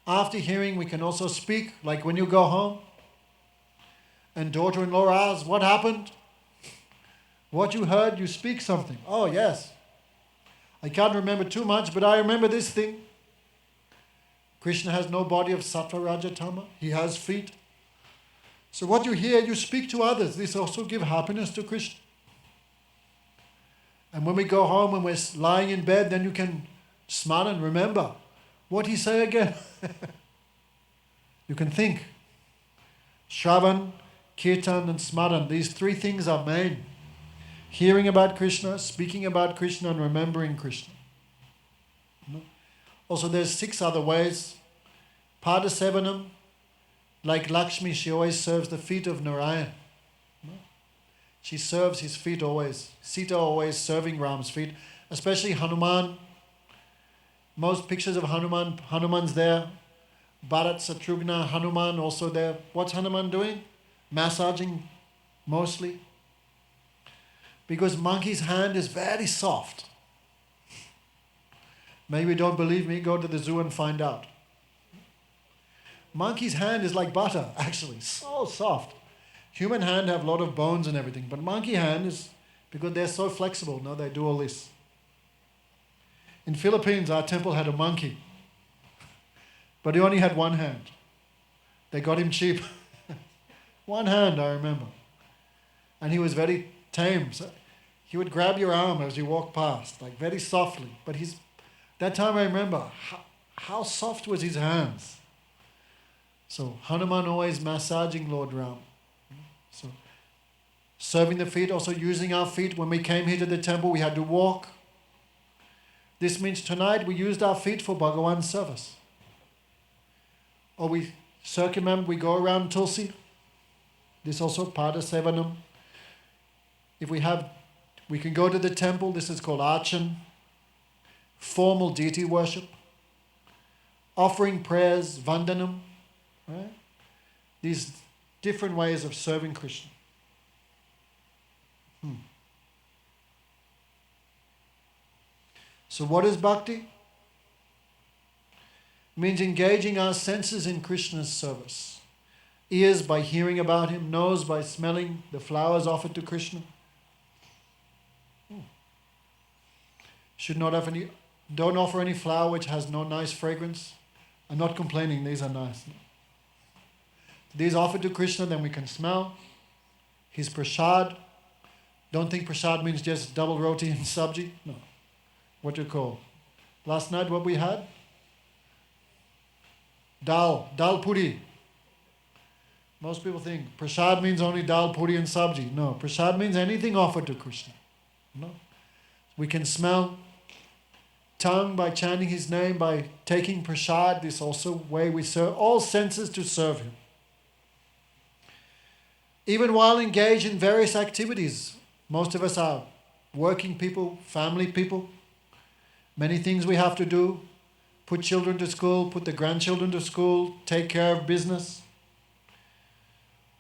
A: After hearing, we can also speak. Like when you go home and daughter-in-law asks, what happened? What you heard, you speak something. Oh, yes. I can't remember too much, but I remember this thing. Krishna has no body of sattva, raja, tama. He has feet. So what you hear, you speak to others. This also gives happiness to Krishna. And when we go home and we're lying in bed, then you can smile and remember. What did he say again? You can think. Shravan, Kirtan and Smaran. These three things are main. Hearing about Krishna, speaking about Krishna, and remembering Krishna. Also there's 6 other ways. Padasevanam, like Lakshmi, she always serves the feet of Narayan. She serves his feet always. Sita always serving Ram's feet, especially Hanuman. Most pictures of Hanuman's there. Bharat, Satrughna, Hanuman also there. What's Hanuman doing? Massaging mostly. Because monkey's hand is very soft. Maybe you don't believe me, go to the zoo and find out. Monkey's hand is like butter, actually, so soft. Human hand have a lot of bones and everything, but monkey hand is, because they're so flexible, no, they do all this. In Philippines, our temple had a monkey, but he only had one hand. They got him cheap. One hand, I remember. And he was very tame. So he would grab your arm as you walk past, like very softly. But that time I remember, how soft was his hands. So Hanuman always massaging Lord Ram. So serving the feet, also using our feet. When we came here to the temple, we had to walk. This means tonight we used our feet for Bhagawan's service. Or we we go around Tulsi. This also Pada Sevanam. If we can go to the temple. This is called Archan. Formal deity worship. Offering prayers, Vandanam. Right? These different ways of serving Krishna. So what is bhakti? It means engaging our senses in Krishna's service. Ears by hearing about him, nose by smelling the flowers offered to Krishna. Don't offer any flower which has no nice fragrance. I'm not complaining, these are nice. These offered to Krishna, then we can smell. His prasad. Don't think prasad means just double roti and sabji. No. What you call? Last night what we had? Dal puri. Most people think prasad means only dal puri and sabji. No, prasad means anything offered to Krishna. No. We can smell. Tongue by chanting his name, by taking prasad. This also way we serve. All senses to serve him. Even while engaged in various activities, most of us are working people, family people. Many things we have to do. Put children to school, put the grandchildren to school, take care of business.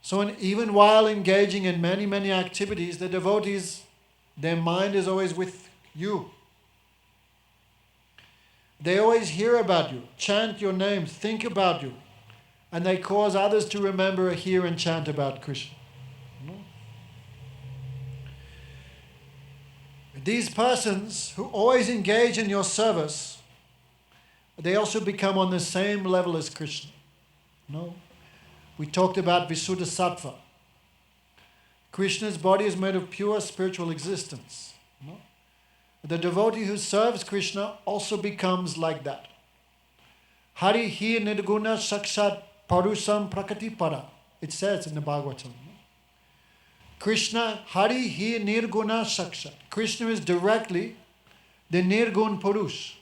A: So even while engaging in many, many activities, the devotees, their mind is always with you. They always hear about you, chant your names, think about you. And they cause others to remember, hear and chant about Krishna. These persons who always engage in your service, they also become on the same level as Krishna. No? We talked about Visuddha Sattva. Krishna's body is made of pure spiritual existence. No? The devotee who serves Krishna also becomes like that. Hari hi nirguna sakshat parusam prakati para. It says in the Bhagavatam. Krishna, Hari hi nirguna sakshat. Krishna is directly the nirgun purush.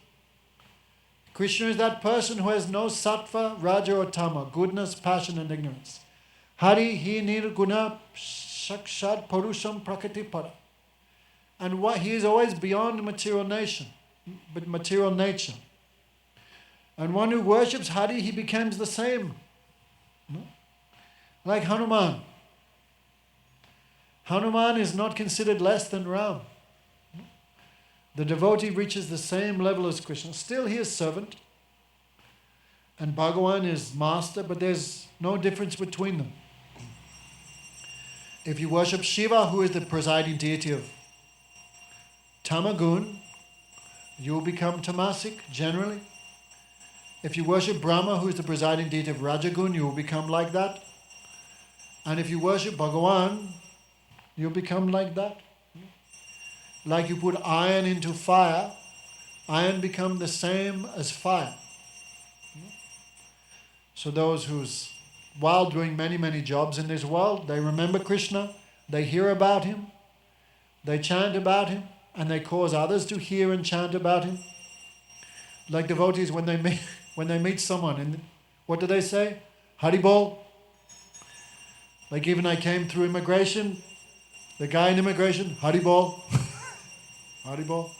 A: Krishna is that person who has no sattva, raja or tama, goodness, passion and ignorance. Hari hi nirguna sakshat parusham prakati para. And he is always beyond material nature. And one who worships Hari, he becomes the same. No? Like Hanuman. Hanuman is not considered less than Ram. The devotee reaches the same level as Krishna. Still he is servant. And Bhagawan is master, but there's no difference between them. If you worship Shiva, who is the presiding deity of Tamagun, you will become tamasic generally. If you worship Brahma, who is the presiding deity of Rajagun, you will become like that. And if you worship Bhagawan, you'll become like that. Like you put iron into fire, iron becomes the same as fire. So those whose while doing many, many jobs in this world, they remember Krishna, they hear about him, they chant about him, and they cause others to hear and chant about him. Like devotees, when they meet someone, and what do they say? Hari Bol. Like even I came through immigration, the guy in immigration, Hari Bol. Hari Bol.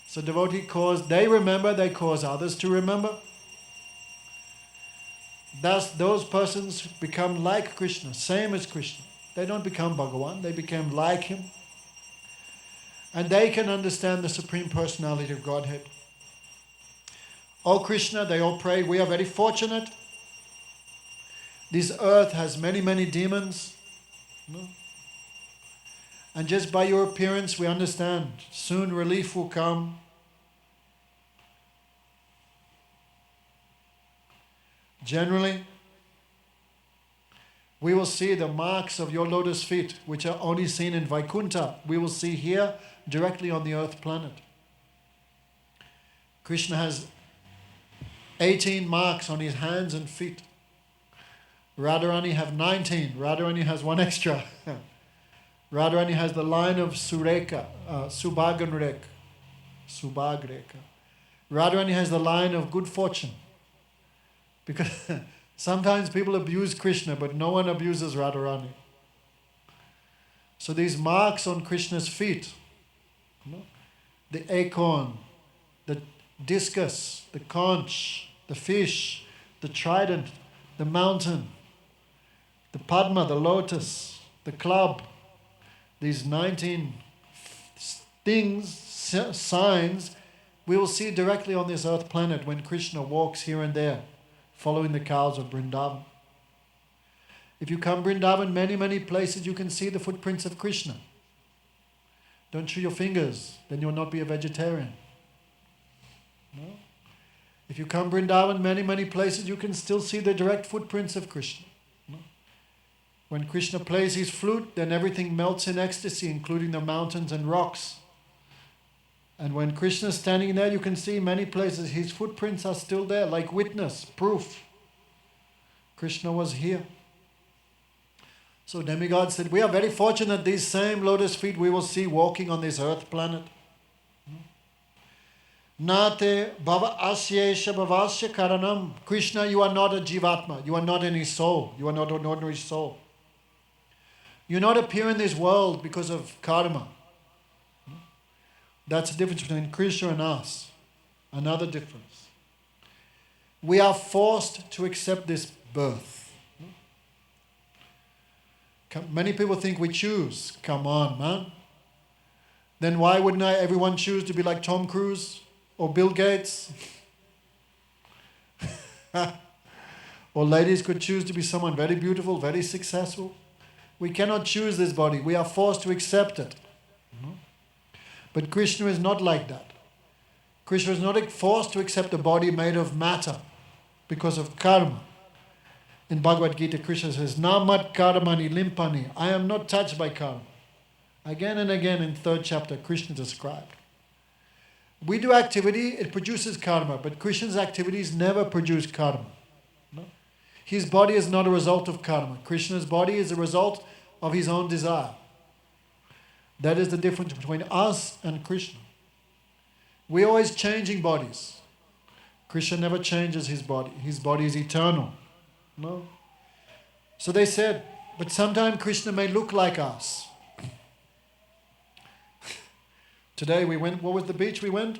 A: So devotee they remember, they cause others to remember. Thus those persons become like Krishna, same as Krishna. They don't become Bhagawan, they become like him. And they can understand the Supreme Personality of Godhead. Oh Krishna, they all pray, we are very fortunate. This earth has many, many demons. No? And just by your appearance we understand, soon relief will come. Generally, we will see the marks of your lotus feet, which are only seen in Vaikuntha. We will see here, directly on the earth planet. Krishna has 18 marks on his hands and feet. Radharani have 19. Radharani has one extra. Radharani has the line of Sureka, Subhagreka. Radharani has the line of good fortune. Because sometimes people abuse Krishna, but no one abuses Radharani. So these marks on Krishna's feet, the acorn, the discus, the conch, the fish, the trident, the mountain, the padma, the lotus, the club, these 19 things, signs, we will see directly on this earth planet when Krishna walks here and there, following the cows of Vrindavan. If you come Vrindavan, many, many places you can see the footprints of Krishna. Don't chew your fingers, then you'll not be a vegetarian. No? If you come Vrindavan, many, many places you can still see the direct footprints of Krishna. No? When Krishna plays his flute, then everything melts in ecstasy, including the mountains and rocks. And when Krishna is standing there, you can see many places his footprints are still there, like witness, proof. Krishna was here. So demigod said, we are very fortunate these same lotus feet we will see walking on this earth planet. Nate bhava asyesha bhavasya karanam. Krishna, you are not a jivatma. You are not any soul. You are not an ordinary soul. You not appear in this world because of karma. That's the difference between Krishna and us. Another difference. We are forced to accept this birth. Many people think we choose. Come on, man. Then why wouldn't everyone choose to be like Tom Cruise or Bill Gates? Or ladies could choose to be someone very beautiful, very successful. We cannot choose this body. We are forced to accept it. But Krishna is not like that. Krishna is not forced to accept a body made of matter because of karma. In Bhagavad Gita, Krishna says, Namat karmani limpani. I am not touched by karma. Again and again in 3rd chapter, Krishna described. We do activity, it produces karma, but Krishna's activities never produce karma. No? His body is not a result of karma. Krishna's body is a result of his own desire. That is the difference between us and Krishna. We're always changing bodies. Krishna never changes his body. His body is eternal. No. So they said, but sometimes Krishna may look like us. Today we went, what was the beach we went?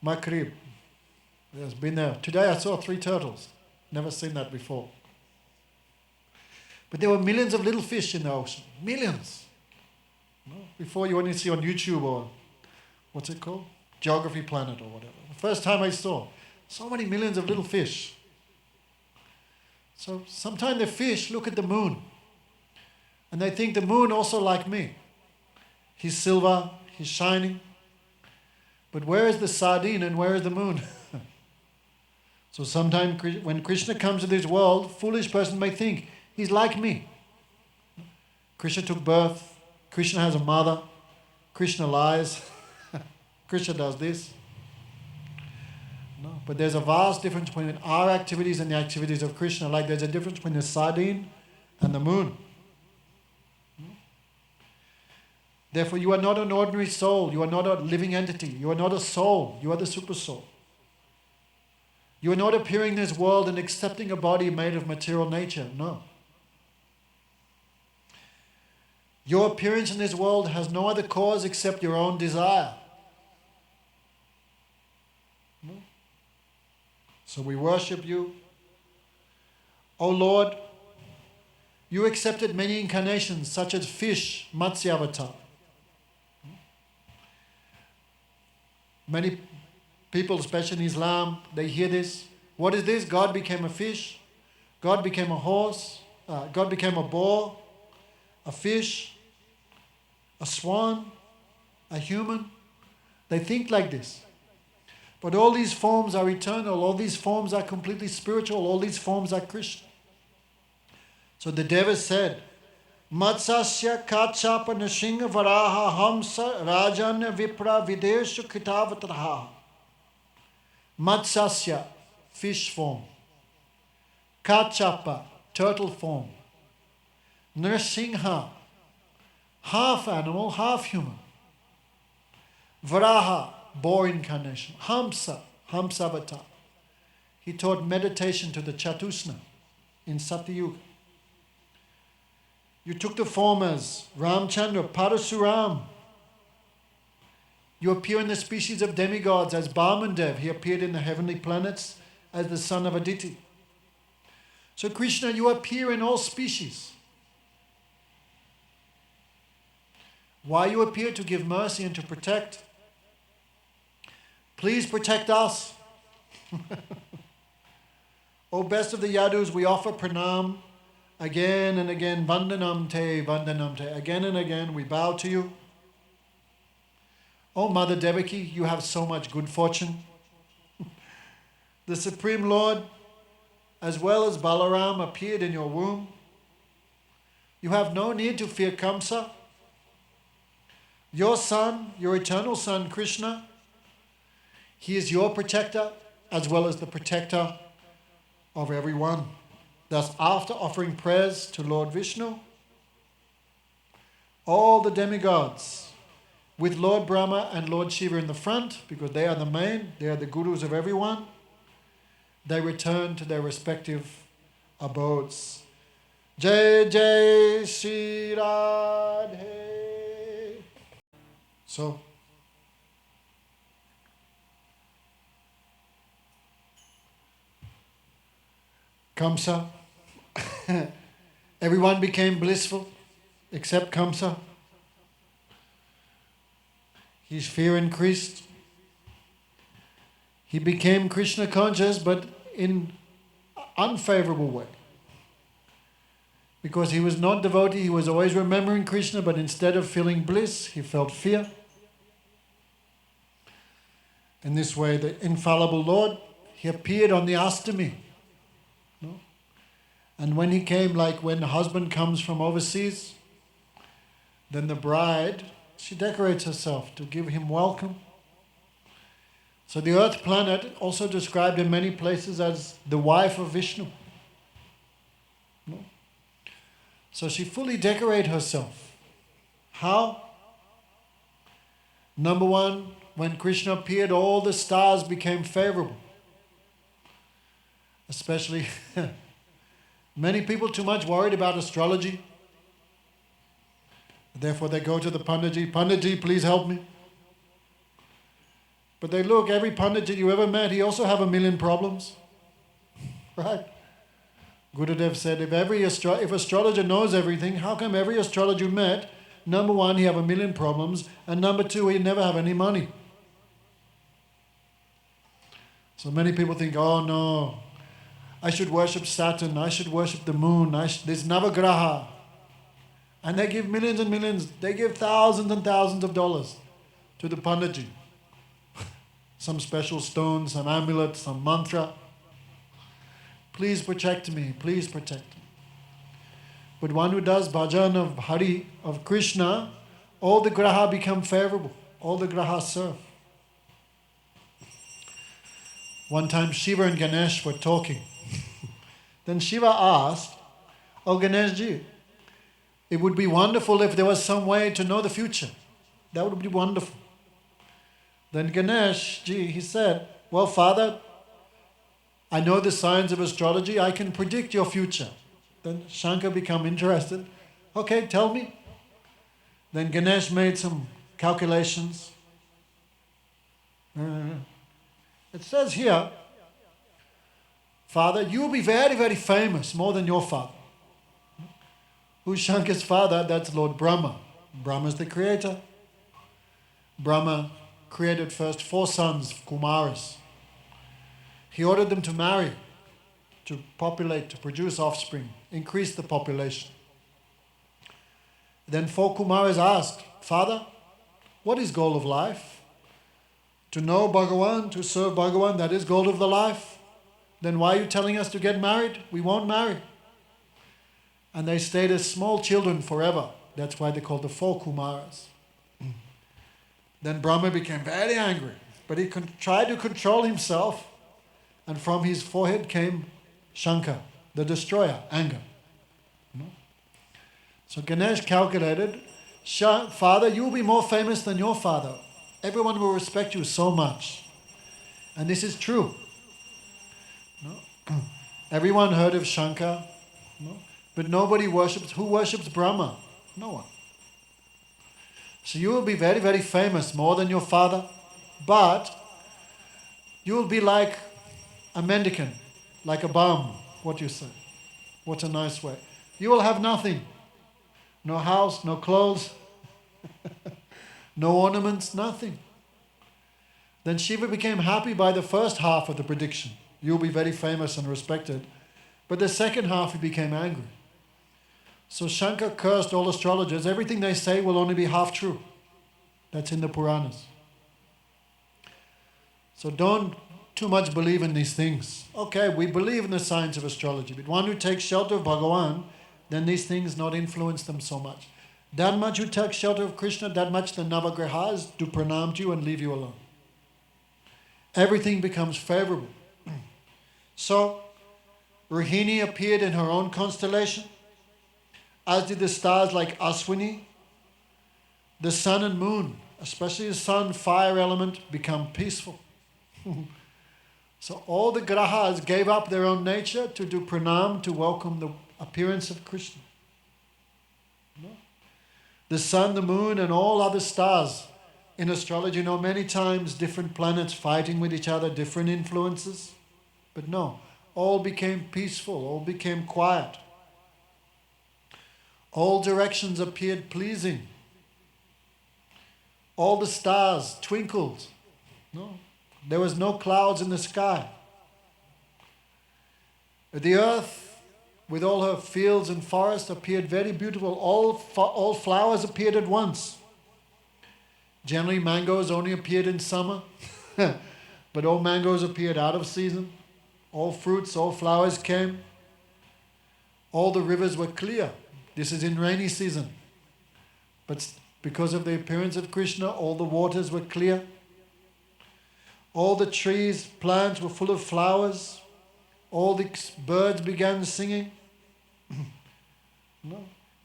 A: Makrib. Yes, been there. Today I saw 3 turtles. Never seen that before. But there were millions of little fish in the ocean. Millions. No? Before you only see on YouTube or, what's it called? Geography Planet or whatever. The first time I saw so many millions of little fish. So sometimes the fish look at the moon and they think the moon also like me. He's silver, he's shining. But where is the sardine and where is the moon? So sometimes when Krishna comes to this world, foolish person may think, he's like me. Krishna took birth. Krishna has a mother. Krishna lies. Krishna does this. But there's a vast difference between our activities and the activities of Krishna, like there's a difference between the sardine and the moon. Therefore, you are not an ordinary soul. You are not a living entity. You are not a soul. You are the super soul. You are not appearing in this world and accepting a body made of material nature. No. Your appearance in this world has no other cause except your own desire. No. So we worship you. O Lord, you accepted many incarnations such as fish, Matsya avatar. Many people, especially in Islam, they hear this. What is this? God became a fish. God became a horse. God became a boar, a fish, a swan, a human. They think like this. But all these forms are eternal. All these forms are completely spiritual. All these forms are Krishna. So the Devas said, Matsasya Kachapa Nashinga Varaha Hamsa Rajanya Vipra Videshu Kitavatraha. Matsasya, fish form. Kachapa, turtle form. Nrsimha, half animal, half human. Varaha, boar incarnation. Hamsa, Hamsavatar. He taught meditation to the Chatusna in Satyuga. You took the form as Ramchandra, Parasuram. You appear in the species of demigods as Bhamandev. He appeared in the heavenly planets as the son of Aditi. So Krishna, you appear in all species. Why you appear? To give mercy and to protect. Please protect us. O best of the Yadus, we offer pranam again and again. Vandanam te, vandanam te. Again and again we bow to you. Oh, Mother Devaki, you have so much good fortune. The Supreme Lord, as well as Balaram, appeared in your womb. You have no need to fear Kamsa. Your son, your eternal son, Krishna, he is your protector as well as the protector of everyone. Thus, after offering prayers to Lord Vishnu, all the demigods, with Lord Brahma and Lord Shiva in the front, because they are the main, they are the gurus of everyone, they return to their respective abodes. Jai Jai Shri Radhe. So, Kamsa, everyone became blissful except Kamsa. His fear increased. He became Krishna conscious, but in unfavorable way. Because he was not devotee, he was always remembering Krishna, but instead of feeling bliss, he felt fear. In this way, the infallible Lord, he appeared on the Astami. No? And when he came, like when the husband comes from overseas, then the bride, she decorates herself to give him welcome. So the earth planet, also described in many places as the wife of Vishnu. No? So she fully decorated herself. How? Number one, when Krishna appeared, all the stars became favorable. Especially, many people too much worried about astrology. Therefore they go to the Panditji, Panditji, please help me. But they look, every Panditji you ever met, he also have a million problems. Right? Gurudev said, if astrologer knows everything, how come every astrologer you met, number one, he have a million problems, and number two, he never have any money? So many people think, oh no, I should worship Saturn, I should worship the moon, this Navagraha. And they give millions and millions, they give thousands and thousands of dollars to the Panditji. Some special stone, some amulet, some mantra. Please protect me, please protect me. But one who does bhajan of Hari, of Krishna, all the graha become favorable, all the grahas serve. One time Shiva and Ganesh were talking. Then Shiva asked, "Oh Ganeshji, it would be wonderful if there was some way to know the future. That would be wonderful." Then Ganeshji, he said, "Well, Father, I know the science of astrology. I can predict your future." Then Shankar became interested. "Okay, tell me." Then Ganesh made some calculations. It says here, "Father, you will be very, very famous, more than your father." Who's Shankar's father? That's Lord Brahma. Brahma is the creator. Brahma created first 4 sons, Kumaras. He ordered them to marry, to populate, to produce offspring, increase the population. Then 4 Kumaras asked, "Father, what is goal of life?" "To know Bhagawan, to serve Bhagawan, that is goal of the life." "Then why are you telling us to get married? We won't marry." And they stayed as small children forever. That's why they're called the 4 Kumaras. Then Brahma became very angry, but he tried to control himself, and from his forehead came Shankar, the destroyer, anger. So Ganesh calculated, "Father, you will be more famous than your father. Everyone will respect you so much." And this is true. Everyone heard of Shankar, but nobody worships. Who worships Brahma? No one. So you will be very, very famous, more than your father, but you will be like a mendicant, like a bum. What do you say? What's a nice way? You will have nothing. No house, no clothes, no ornaments, nothing. Then Shiva became happy by the first half of the prediction. You'll be very famous and respected. But the second half he became angry. So Shankar cursed all astrologers. Everything they say will only be half true. That's in the Puranas. So don't too much believe in these things. Okay, we believe in the science of astrology, but one who takes shelter of Bhagawan, then these things not influence them so much. That much you take shelter of Krishna, that much the Navagrahas do pranam to you and leave you alone. Everything becomes favorable. So, Rohini appeared in her own constellation, as did the stars like Aswini. The sun and moon, especially the sun, fire element, become peaceful. So all the grahas gave up their own nature to do pranam, to welcome the appearance of Krishna. The sun, the moon, and all other stars. In astrology, many times different planets fighting with each other, different influences. But no, all became peaceful, all became quiet. All directions appeared pleasing. All the stars twinkled. There was no clouds in the sky. The earth, with all her fields and forests, appeared very beautiful. All flowers appeared at once. Generally, mangoes only appeared in summer, but all mangoes appeared out of season. All fruits, all flowers came. All the rivers were clear. This is in rainy season. But because of the appearance of Krishna, all the waters were clear. All the trees, plants were full of flowers. All the birds began singing.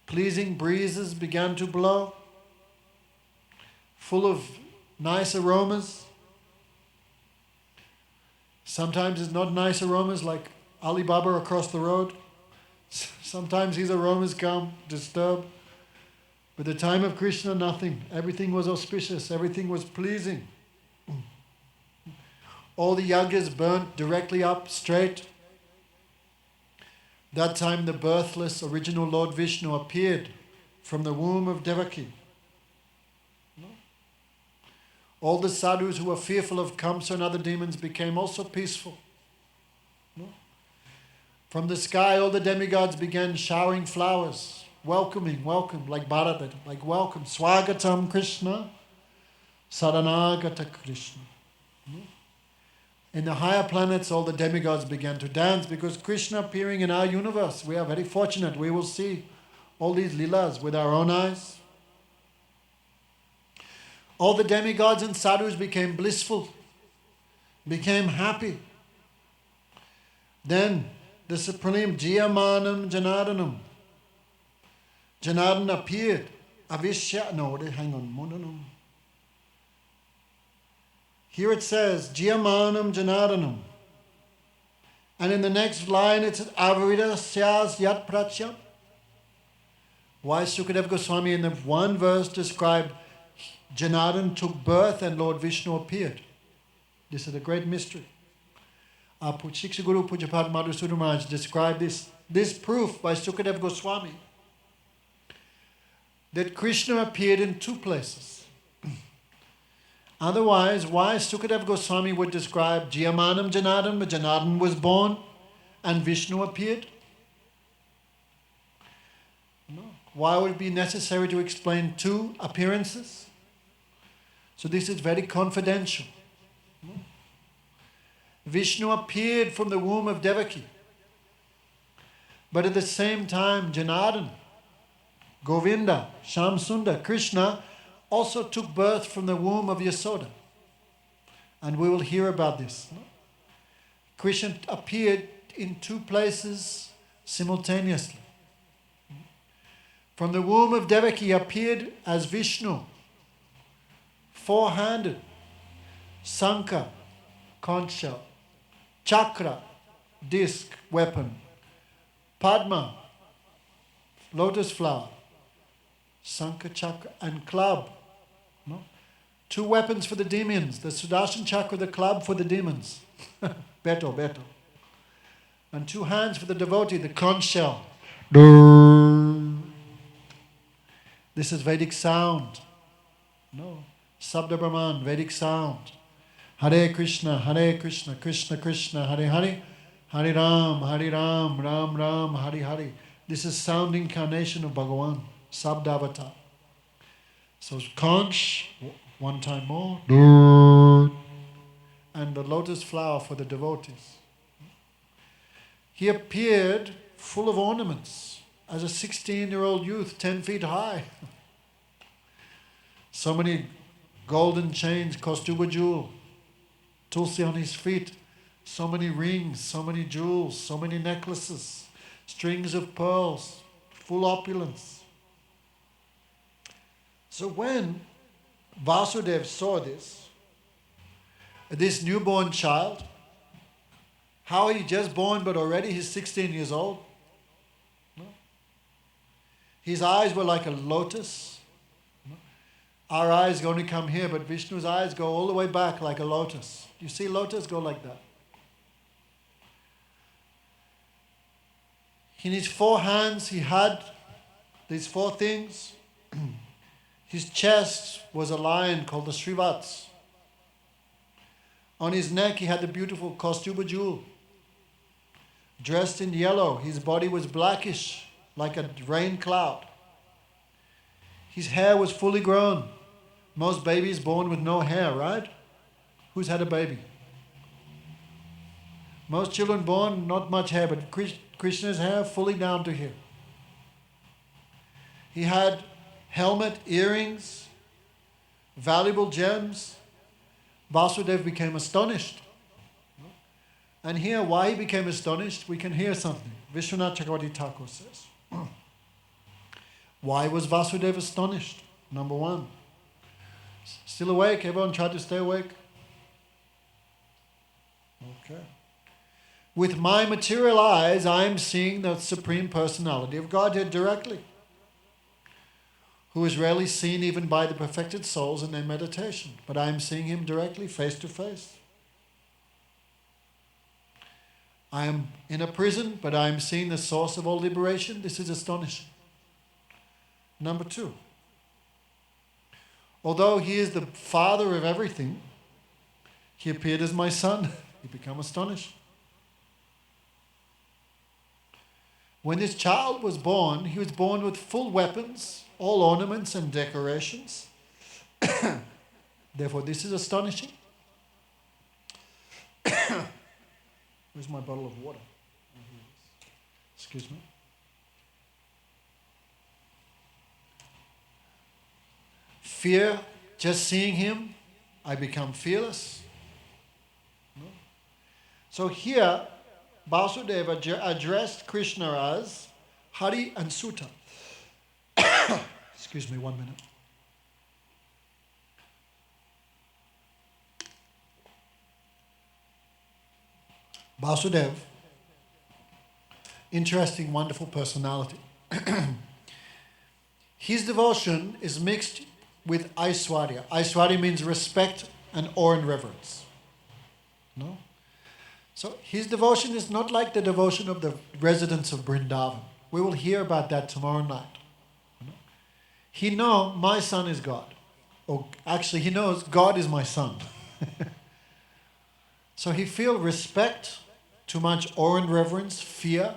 A: Pleasing breezes began to blow, full of nice aromas. Sometimes it's not nice aromas like Alibaba across the road. Sometimes these aromas come, disturb. But the time of Krishna, nothing. Everything was auspicious. Everything was pleasing. All the yagas burnt directly up, straight. That time the birthless original Lord Vishnu appeared from the womb of Devaki. All the sadhus who were fearful of Kamsa and other demons became also peaceful. From the sky, all the demigods began showering flowers, welcoming, welcome, like Bharata, like welcome. Swagatam Krishna, Saranagata Krishna. In the higher planets, all the demigods began to dance because Krishna appearing in our universe. We are very fortunate. We will see all these leelas with our own eyes. All the demigods and sadhus became blissful, became happy. Then the Supreme Jiyamanam Janardanam. Janardan appeared. Avishya, no, hang on. Here it says, Jiyamanam Janardanam. And in the next line it says, Avridasyas Yat Prachyam. Why Sukadeva Goswami in the one verse described Janardan took birth and Lord Vishnu appeared. This is a great mystery. Our Shiksha Guru Pujapad Madhusudana Maharaj described this proof by Sukadeva Goswami that Krishna appeared in two places. Otherwise, why Sukadeva Goswami would describe Jiyamanam Janardan, but Janardan was born and Vishnu appeared? No. Why would it be necessary to explain two appearances? So this is very confidential. No. Vishnu appeared from the womb of Devaki. But at the same time, Janardan, Govinda, Shamsundar, Krishna also took birth from the womb of Yasoda. And we will hear about this. Krishna appeared in two places simultaneously. From the womb of Devaki appeared as Vishnu, four-handed, Sankhya, conch shell, Chakra, disc, weapon, Padma, lotus flower, Sankhya, Chakra, and club. No? Two weapons for the demons, the Sudarshan Chakra, the club for the demons. Beto. And two hands for the devotee, the conch shell. This is Vedic sound. No. Sabda Brahman, Vedic sound. Hare Krishna, Krishna Krishna, Hare Hare, Hare Ram, Ram Ram, Hare Hare. This is sound incarnation of Bhagawan, Sabdavatar. So conch, one time more. And the lotus flower for the devotees. He appeared full of ornaments as a 16-year-old youth, 10 feet high. So many golden chains, Kaustuba jewel, Tulsi on his feet, so many rings, so many jewels, so many necklaces, strings of pearls, full opulence. So when Vasudev saw this newborn child, how he just born but already he's 16 years old. No? His eyes were like a lotus. No? Our eyes only come here, but Vishnu's eyes go all the way back like a lotus. You see lotus go like that. In his four hands he had these four things. His chest was a lion called the Srivats. On his neck he had the beautiful Kaustuba jewel. Dressed in yellow, his body was blackish like a rain cloud. His hair was fully grown. Most babies born with no hair, right? Who's had a baby? Most children born, not much hair, but Krishna's hair fully down to here. He had helmet, earrings, valuable gems. Vasudev became astonished. And here, why he became astonished, we can hear something. Vishwanath Chakravarti Thakur says. Why was Vasudev astonished? Number one. Still awake? Everyone try to stay awake? Okay. With my material eyes, I am seeing the Supreme Personality of Godhead directly, who is rarely seen even by the perfected souls in their meditation. But I am seeing him directly, face to face. I am in a prison, but I am seeing the source of all liberation. This is astonishing. Number two. Although he is the father of everything, he appeared as my son. You become astonished. When this child was born, he was born with full weapons, all ornaments and decorations. Therefore, this is astonishing. Where's my bottle of water? Excuse me. Fear, just seeing him, I become fearless. No? So here, Vasudeva addressed Krishna as Hari and Sutta. Excuse me 1 minute. Vasudev, interesting, wonderful personality. His devotion is mixed with Aishwarya. Aishwarya means respect and awe and reverence. No? So his devotion is not like the devotion of the residents of Vrindavan. We will hear about that tomorrow night. He knows my son is God. Or actually he knows God is my son. So he feels respect, too much awe and reverence, fear,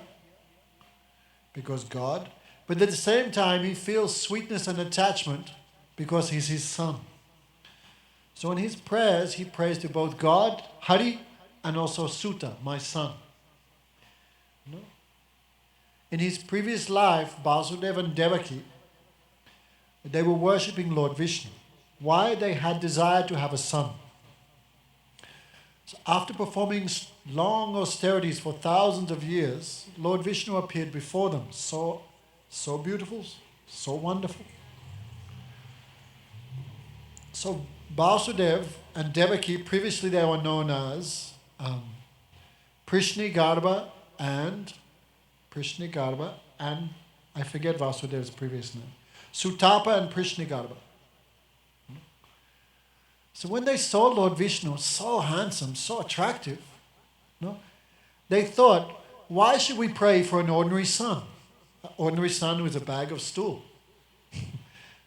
A: because God. But at the same time he feels sweetness and attachment because he's his son. So in his prayers he prays to both God, Hari, and also Sutta, my son. No? In his previous life, Vasudeva and Devaki, they were worshipping Lord Vishnu. Why? They had desire to have a son. So after performing long austerities for thousands of years, Lord Vishnu appeared before them. So beautiful, so wonderful. So Vasudeva and Devaki, previously they were known as Prishnigarbha and I forget Vasudev's previous name. Sutapa and Prishnigarbha. So when they saw Lord Vishnu, so handsome, so attractive, no, they thought, why should we pray for an ordinary son? An ordinary son with a bag of stool.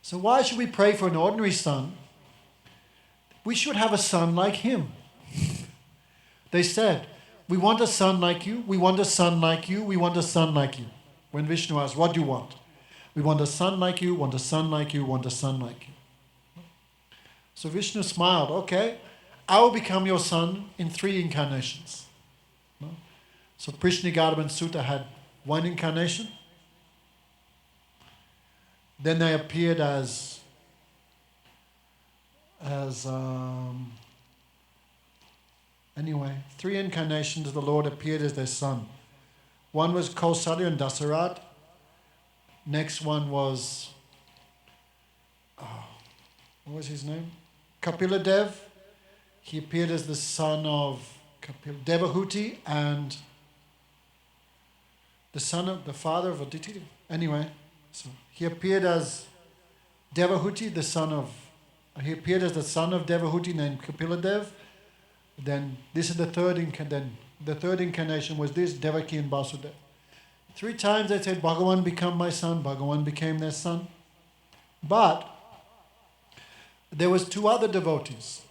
A: So why should we pray for an ordinary son? We should have a son like him. They said, we want a son like you, we want a son like you, we want a son like you. When Vishnu asked, what do you want? We want a son like you, want a son like you, want a son like you. So Vishnu smiled, okay, I will become your son in 3 incarnations. No? So Prishnigarbha and Sutta had 1 incarnation. Then they appeared as anyway, 3 incarnations the Lord appeared as their son. One was Kausalya and Dasarat. Next one was, what was his name? Kapiladev. He appeared as the son of Devahuti and the father of Aditi. Anyway, so he appeared as Devahuti, he appeared as the son of Devahuti named Kapiladev. Then this is the third incarnation was this, Devaki and Vasudeva. 3 times they said, Bhagawan become my son, Bhagawan became their son. But there was 2 other devotees.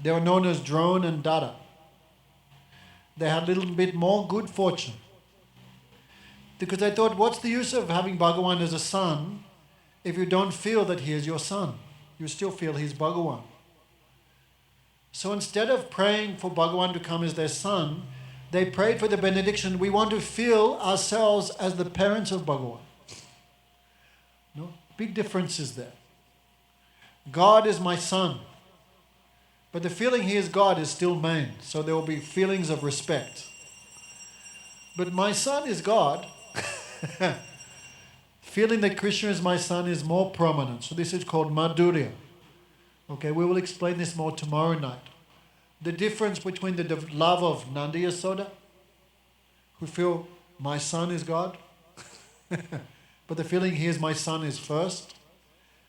A: They were known as Drone and Dada. They had a little bit more good fortune. Because they thought, what's the use of having Bhagawan as a son if you don't feel that he is your son? You still feel he's Bhagawan. So instead of praying for Bhagawan to come as their son, they prayed for the benediction. We want to feel ourselves as the parents of Bhagawan. No? Big difference is there. God is my son. But the feeling he is God is still main. So there will be feelings of respect. But my son is God. Feeling that Krishna is my son is more prominent. So this is called Madhurya. Okay, we will explain this more tomorrow night. The difference between the love of Nanda Yasoda, who feel my son is God, but the feeling he is my son is first.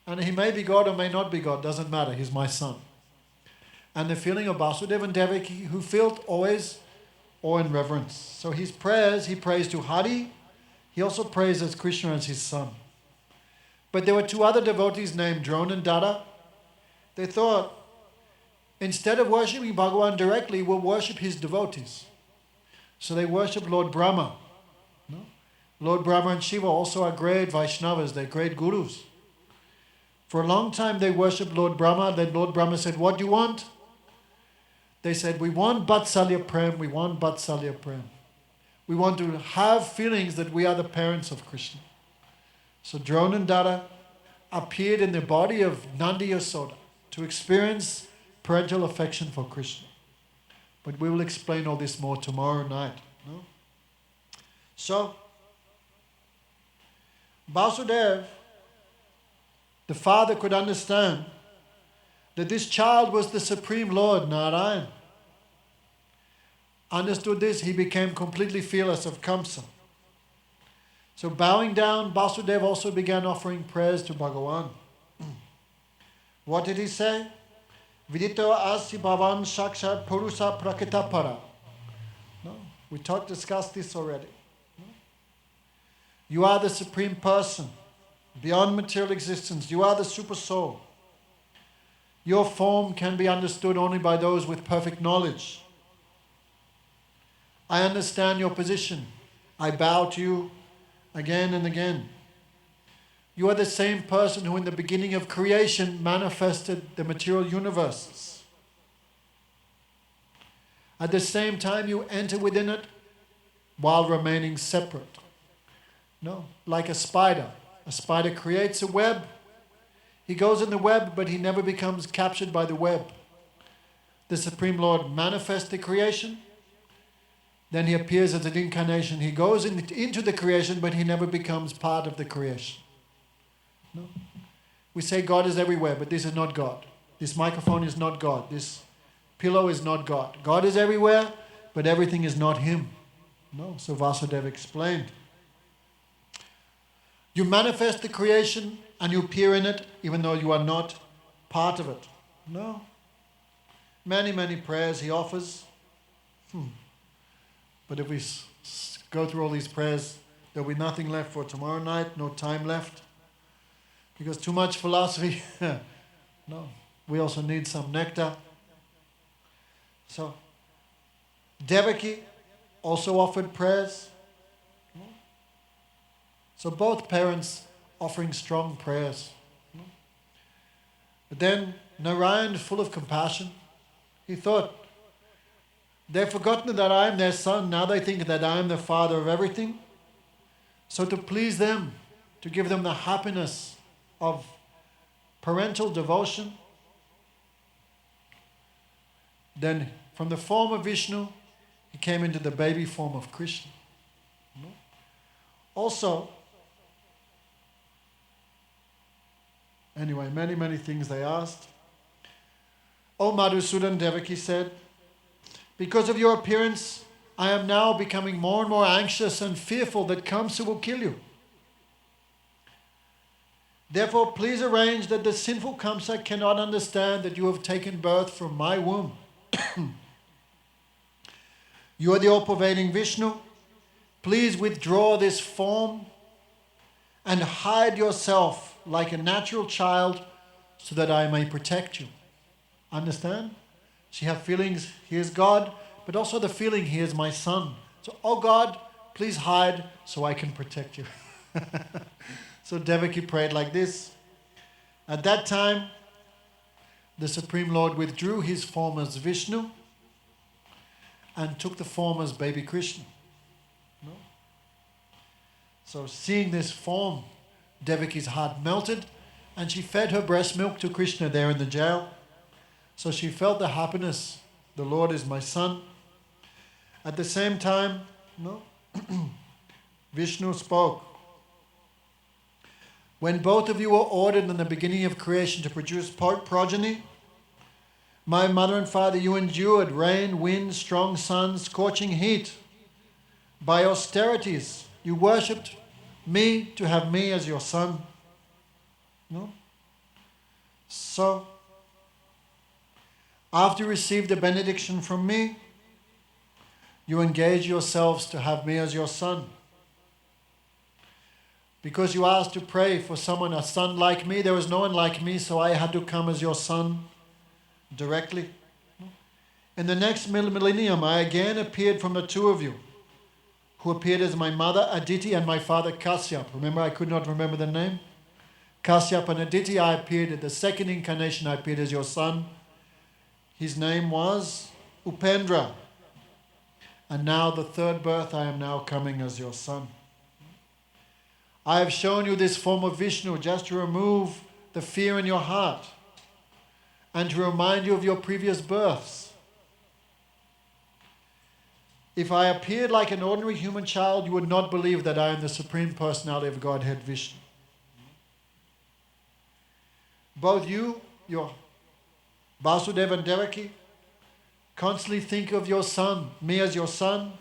A: And he may be God or may not be God, doesn't matter, he's my son. And the feeling of Vasudeva and Devaki, who felt always awe and reverence. So his prayers, he prays to Hari, he also prays as Krishna as his son. But there were 2 other devotees named Drone and Dada. They thought, instead of worshipping Bhagawan directly, we'll worship his devotees. So they worship Lord Brahma. No? Lord Brahma and Shiva also are great Vaishnavas, they're great gurus. For a long time they worshipped Lord Brahma. Then Lord Brahma said, what do you want? They said, we want Vatsalya Prem, we want Vatsalya Prem. We want to have feelings that we are the parents of Krishna. So Drona and Dada appeared in the body of Nanda Yasoda to experience parental affection for Krishna. But we will explain all this more tomorrow night. No? So, Vasudev, the father, could understand that this child was the Supreme Lord, Narayan. Understood this, he became completely fearless of Kamsa. So bowing down, Vasudev also began offering prayers to Bhagawan. What did he say? Vidito asi bhavan sakshat purusa prakita para. No, we discussed this already. No? You are the Supreme Person, beyond material existence. You are the Super Soul. Your form can be understood only by those with perfect knowledge. I understand your position. I bow to you again and again. You are the same person who in the beginning of creation manifested the material universes. At the same time you enter within it while remaining separate. No, like a spider. A spider creates a web. He goes in the web, but he never becomes captured by the web. The Supreme Lord manifests the creation. Then he appears as an incarnation. He goes into the creation, but he never becomes part of the creation. No. We say God is everywhere, but this is not God. This microphone is not God. This pillow is not God. God is everywhere, but everything is not Him. No. So Vasudeva explained. You manifest the creation and you appear in it, even though you are not part of it. No. Many, many prayers he offers. But if we go through all these prayers, there will be nothing left for tomorrow night, no time left. Because too much philosophy, no. We also need some nectar. So, Devaki also offered prayers. So both parents offering strong prayers. But then Narayan, full of compassion, he thought, they've forgotten that I am their son. Now they think that I am the father of everything. So to please them, to give them the happiness of parental devotion, then from the form of Vishnu, he came into the baby form of Krishna. Also, anyway, many, many things they asked. O Madhusudan, Devaki said, because of your appearance, I am now becoming more and more anxious and fearful that Kamsa will kill you. Therefore, please arrange that the sinful Kamsa cannot understand that you have taken birth from my womb. You are the all-pervading Vishnu. Please withdraw this form and hide yourself like a natural child so that I may protect you. Understand? She has feelings, he is God, but also the feeling, he is my son. So, oh God, please hide so I can protect you. So Devaki prayed like this. At that time, the Supreme Lord withdrew his form as Vishnu and took the form as baby Krishna. No? So seeing this form, Devaki's heart melted and she fed her breast milk to Krishna there in the jail. So she felt the happiness, the Lord is my son. At the same time, Vishnu spoke. When both of you were ordered in the beginning of creation to produce progeny, my mother and father, you endured rain, wind, strong sun, scorching heat. By austerities, you worshipped me to have me as your son. No? So, after you received the benediction from me, you engage yourselves to have me as your son. Because you asked to pray for someone, a son like me, there was no one like me, so I had to come as your son directly. In the next millennium, I again appeared from the two of you, who appeared as my mother Aditi and my father Kasyap. Remember, I could not remember the name. Kasyap and Aditi, I appeared at the second incarnation, I appeared as your son. His name was Upendra. And now the third birth, I am now coming as your son. I have shown you this form of Vishnu just to remove the fear in your heart and to remind you of your previous births. If I appeared like an ordinary human child, you would not believe that I am the Supreme Personality of Godhead, Vishnu. Both you, your Vasudeva and Devaki, constantly think of your son, me as your son,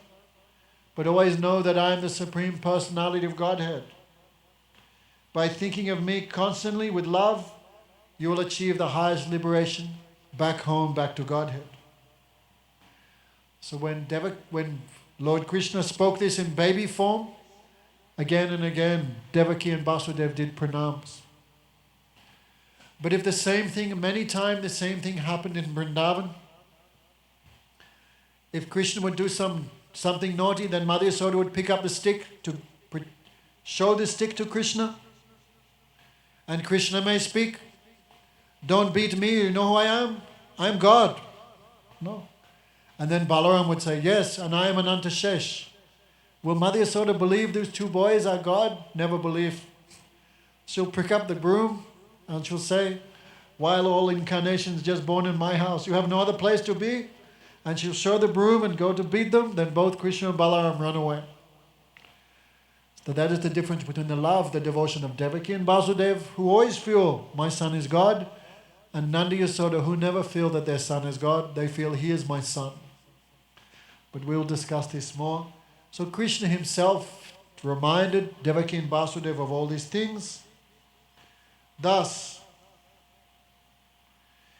A: but always know that I am the Supreme Personality of Godhead. By thinking of me constantly with love, you will achieve the highest liberation back home, back to Godhead. So when Lord Krishna spoke this in baby form, again and again, Devaki and Vasudeva did pranams. But if the same thing, many times the same thing happened in Vrindavan, if Krishna would do something naughty, then Mother Yasoda would pick up the stick to show the stick to Krishna. And Krishna may speak, "Don't beat me, you know who I am? I am God." No. And then Balaram would say, "Yes, and I am Ananta Shesh." Will Mother Yasoda believe these two boys are God? Never believe. She'll pick up the broom and she'll say, "While all incarnations just born in my house, you have no other place to be?" And she'll show the broom and go to beat them. Then both Krishna and Balaram run away. So that is the difference between the love, the devotion of Devaki and Vasudev, who always feel, "My son is God," and Nanda Yasoda, who never feel that their son is God. They feel, "He is my son." But we'll discuss this more. So Krishna himself reminded Devaki and Vasudeva of all these things. Thus,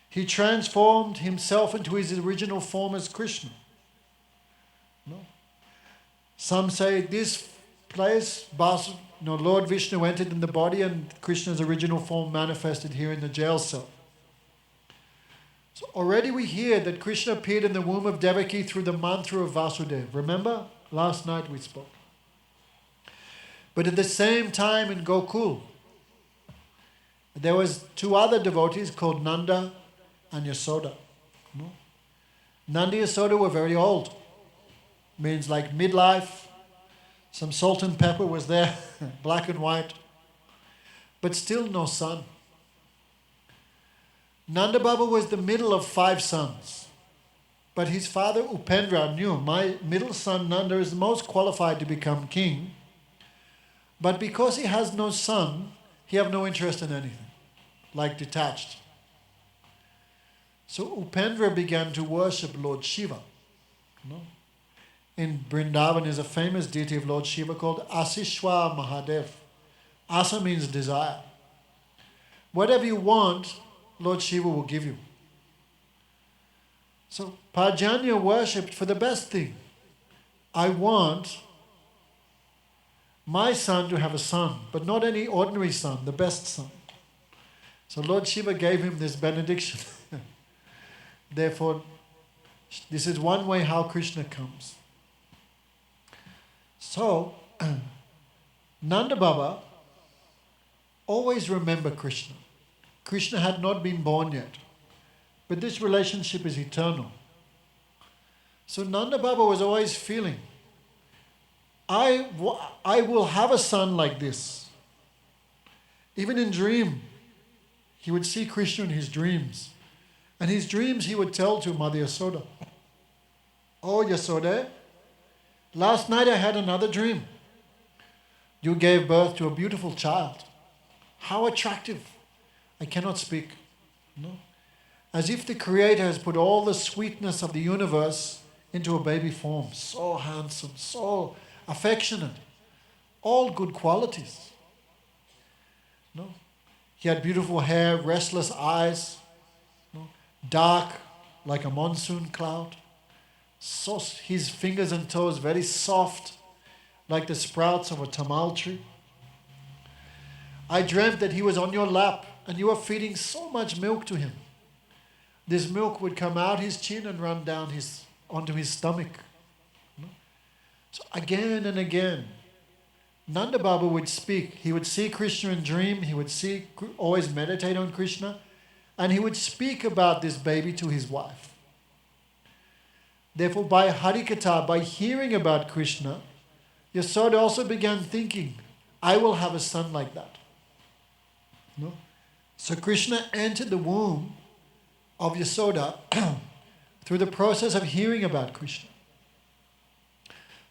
A: he transformed himself into his original form as Krishna. No. Some say this place, Lord Vishnu entered in the body and Krishna's original form manifested here in the jail cell. So already we hear that Krishna appeared in the womb of Devaki through the mantra of Vasudeva. Remember? Last night we spoke. But at the same time in Gokul, there was two other devotees called Nanda and Yasoda. No? Nanda and Yasoda were very old. Means like midlife. Some salt and pepper was there, black and white. But still no son. Nanda Baba was the middle of 5 sons. But his father Upendra knew, my middle son Nanda is the most qualified to become king. But because he has no son, he have no interest in anything. Like detached. So Upendra began to worship Lord Shiva. No? In Vrindavan is a famous deity of Lord Shiva called Asishwa Mahadev. Asa means desire. Whatever you want, Lord Shiva will give you. So Parjanya worshipped for the best thing. I want my son to have a son, but not any ordinary son, the best son. So Lord Shiva gave him this benediction. Therefore, this is one way how Krishna comes. So, Nanda Baba always remember Krishna. Krishna had not been born yet. But this relationship is eternal. So Nanda Baba was always feeling, I will have a son like this. Even in dream, he would see Krishna in his dreams. And his dreams he would tell to Mother Yasoda. "Oh Yasoda, last night I had another dream. You gave birth to a beautiful child. How attractive. I cannot speak." No. As if the Creator has put all the sweetness of the universe into a baby form. So handsome, so affectionate. All good qualities. No. He had beautiful hair, restless eyes, no. Dark like a monsoon cloud. So his fingers and toes very soft, like the sprouts of a tamal tree. I dreamt that he was on your lap and you were feeding so much milk to him. This milk would come out his chin and run down onto his stomach. So again and again, Nanda Baba would speak. He would see Krishna in dream. He would always meditate on Krishna. And he would speak about this baby to his wife. Therefore, by Harikatha, by hearing about Krishna, Yasoda also began thinking, I will have a son like that. No? So Krishna entered the womb of Yasoda through the process of hearing about Krishna.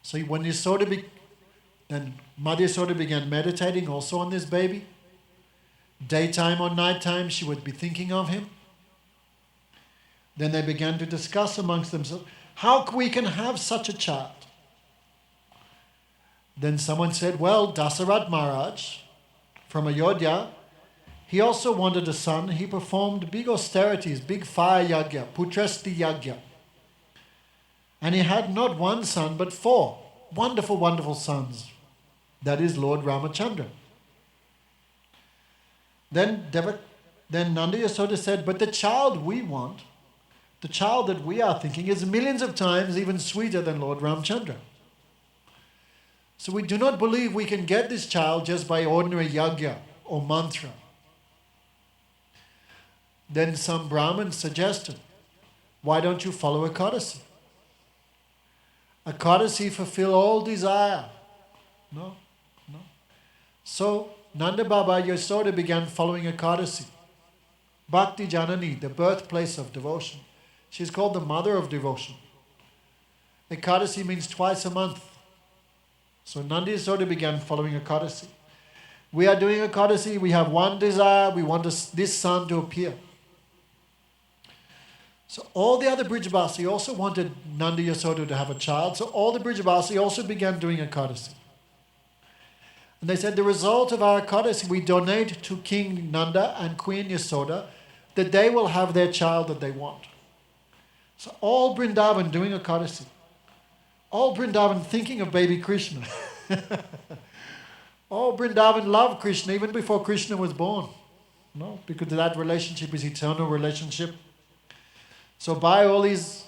A: So when then Mother Yasoda began meditating also on this baby. Daytime or nighttime, she would be thinking of him. Then they began to discuss amongst themselves, how we can have such a child? Then someone said, well, Dasarat Maharajh from Ayodhya, he also wanted a son. He performed big austerities, big fire yagya, putrasti yagya. And he had not one son, but 4 wonderful, wonderful sons. That is Lord Ramachandra. Then Nanda Yasoda said, but the child we want, the child that we are thinking, is millions of times even sweeter than Lord Ramachandra. So we do not believe we can get this child just by ordinary yagya or mantra. Then some Brahmins suggested, why don't you follow a Ekadasi? A Ekadasi fulfill all desire. No. So Nanda Baba Yasoda began following a Ekadasi. Bhakti Janani, the birthplace of devotion. She's called the mother of devotion. Ekadasi means twice a month. So Nanda Yasoda began following Ekadasi. We are doing Ekadasi, we have one desire, we want this son to appear. So all the other Brijavasi also wanted Nanda Yasoda to have a child, so all the Brijavasi also began doing Ekadasi. And they said the result of our Ekadasi, we donate to King Nanda and Queen Yasoda, that they will have their child that they want. So all Vrindavan doing Ekadasi. All Vrindavan thinking of baby Krishna. All Vrindavan loved Krishna even before Krishna was born. No, because that relationship is eternal relationship. So by all these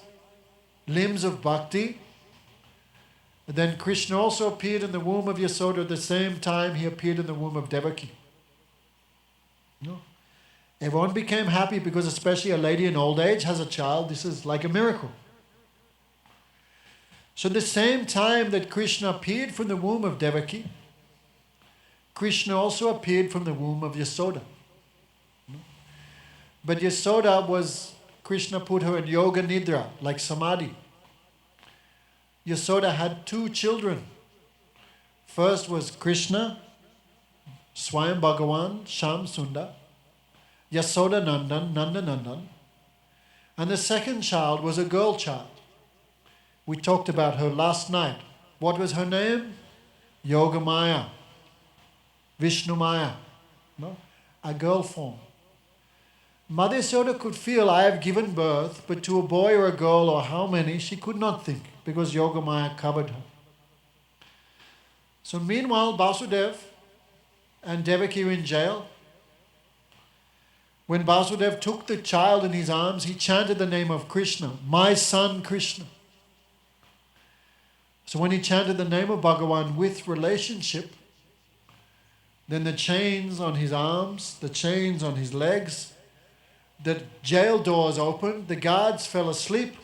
A: limbs of bhakti, then Krishna also appeared in the womb of Yasoda at the same time he appeared in the womb of Devaki. No. Everyone became happy because especially a lady in old age has a child. This is like a miracle. So the same time that Krishna appeared from the womb of Devaki, Krishna also appeared from the womb of Yasoda. But Yasoda Krishna put her in yoga nidra, like samadhi. Yasoda had 2 children. First was Krishna, Swayam Bhagawan, Sham Sundar, Yasoda Nandan, Nanda Nandan. And the second child was a girl child. We talked about her last night. What was her name? Yoga Maya, Vishnu Maya, no? A girl form. Mother Yasoda could feel, I have given birth, but to a boy or a girl or how many, she could not think because Yoga Maya covered her. So meanwhile, Vasudev and Devaki were in jail. When Vasudev took the child in his arms, he chanted the name of Krishna, my son Krishna. So when he chanted the name of Bhagawan with relationship, then the chains on his arms, the chains on his legs, the jail doors opened, the guards fell asleep,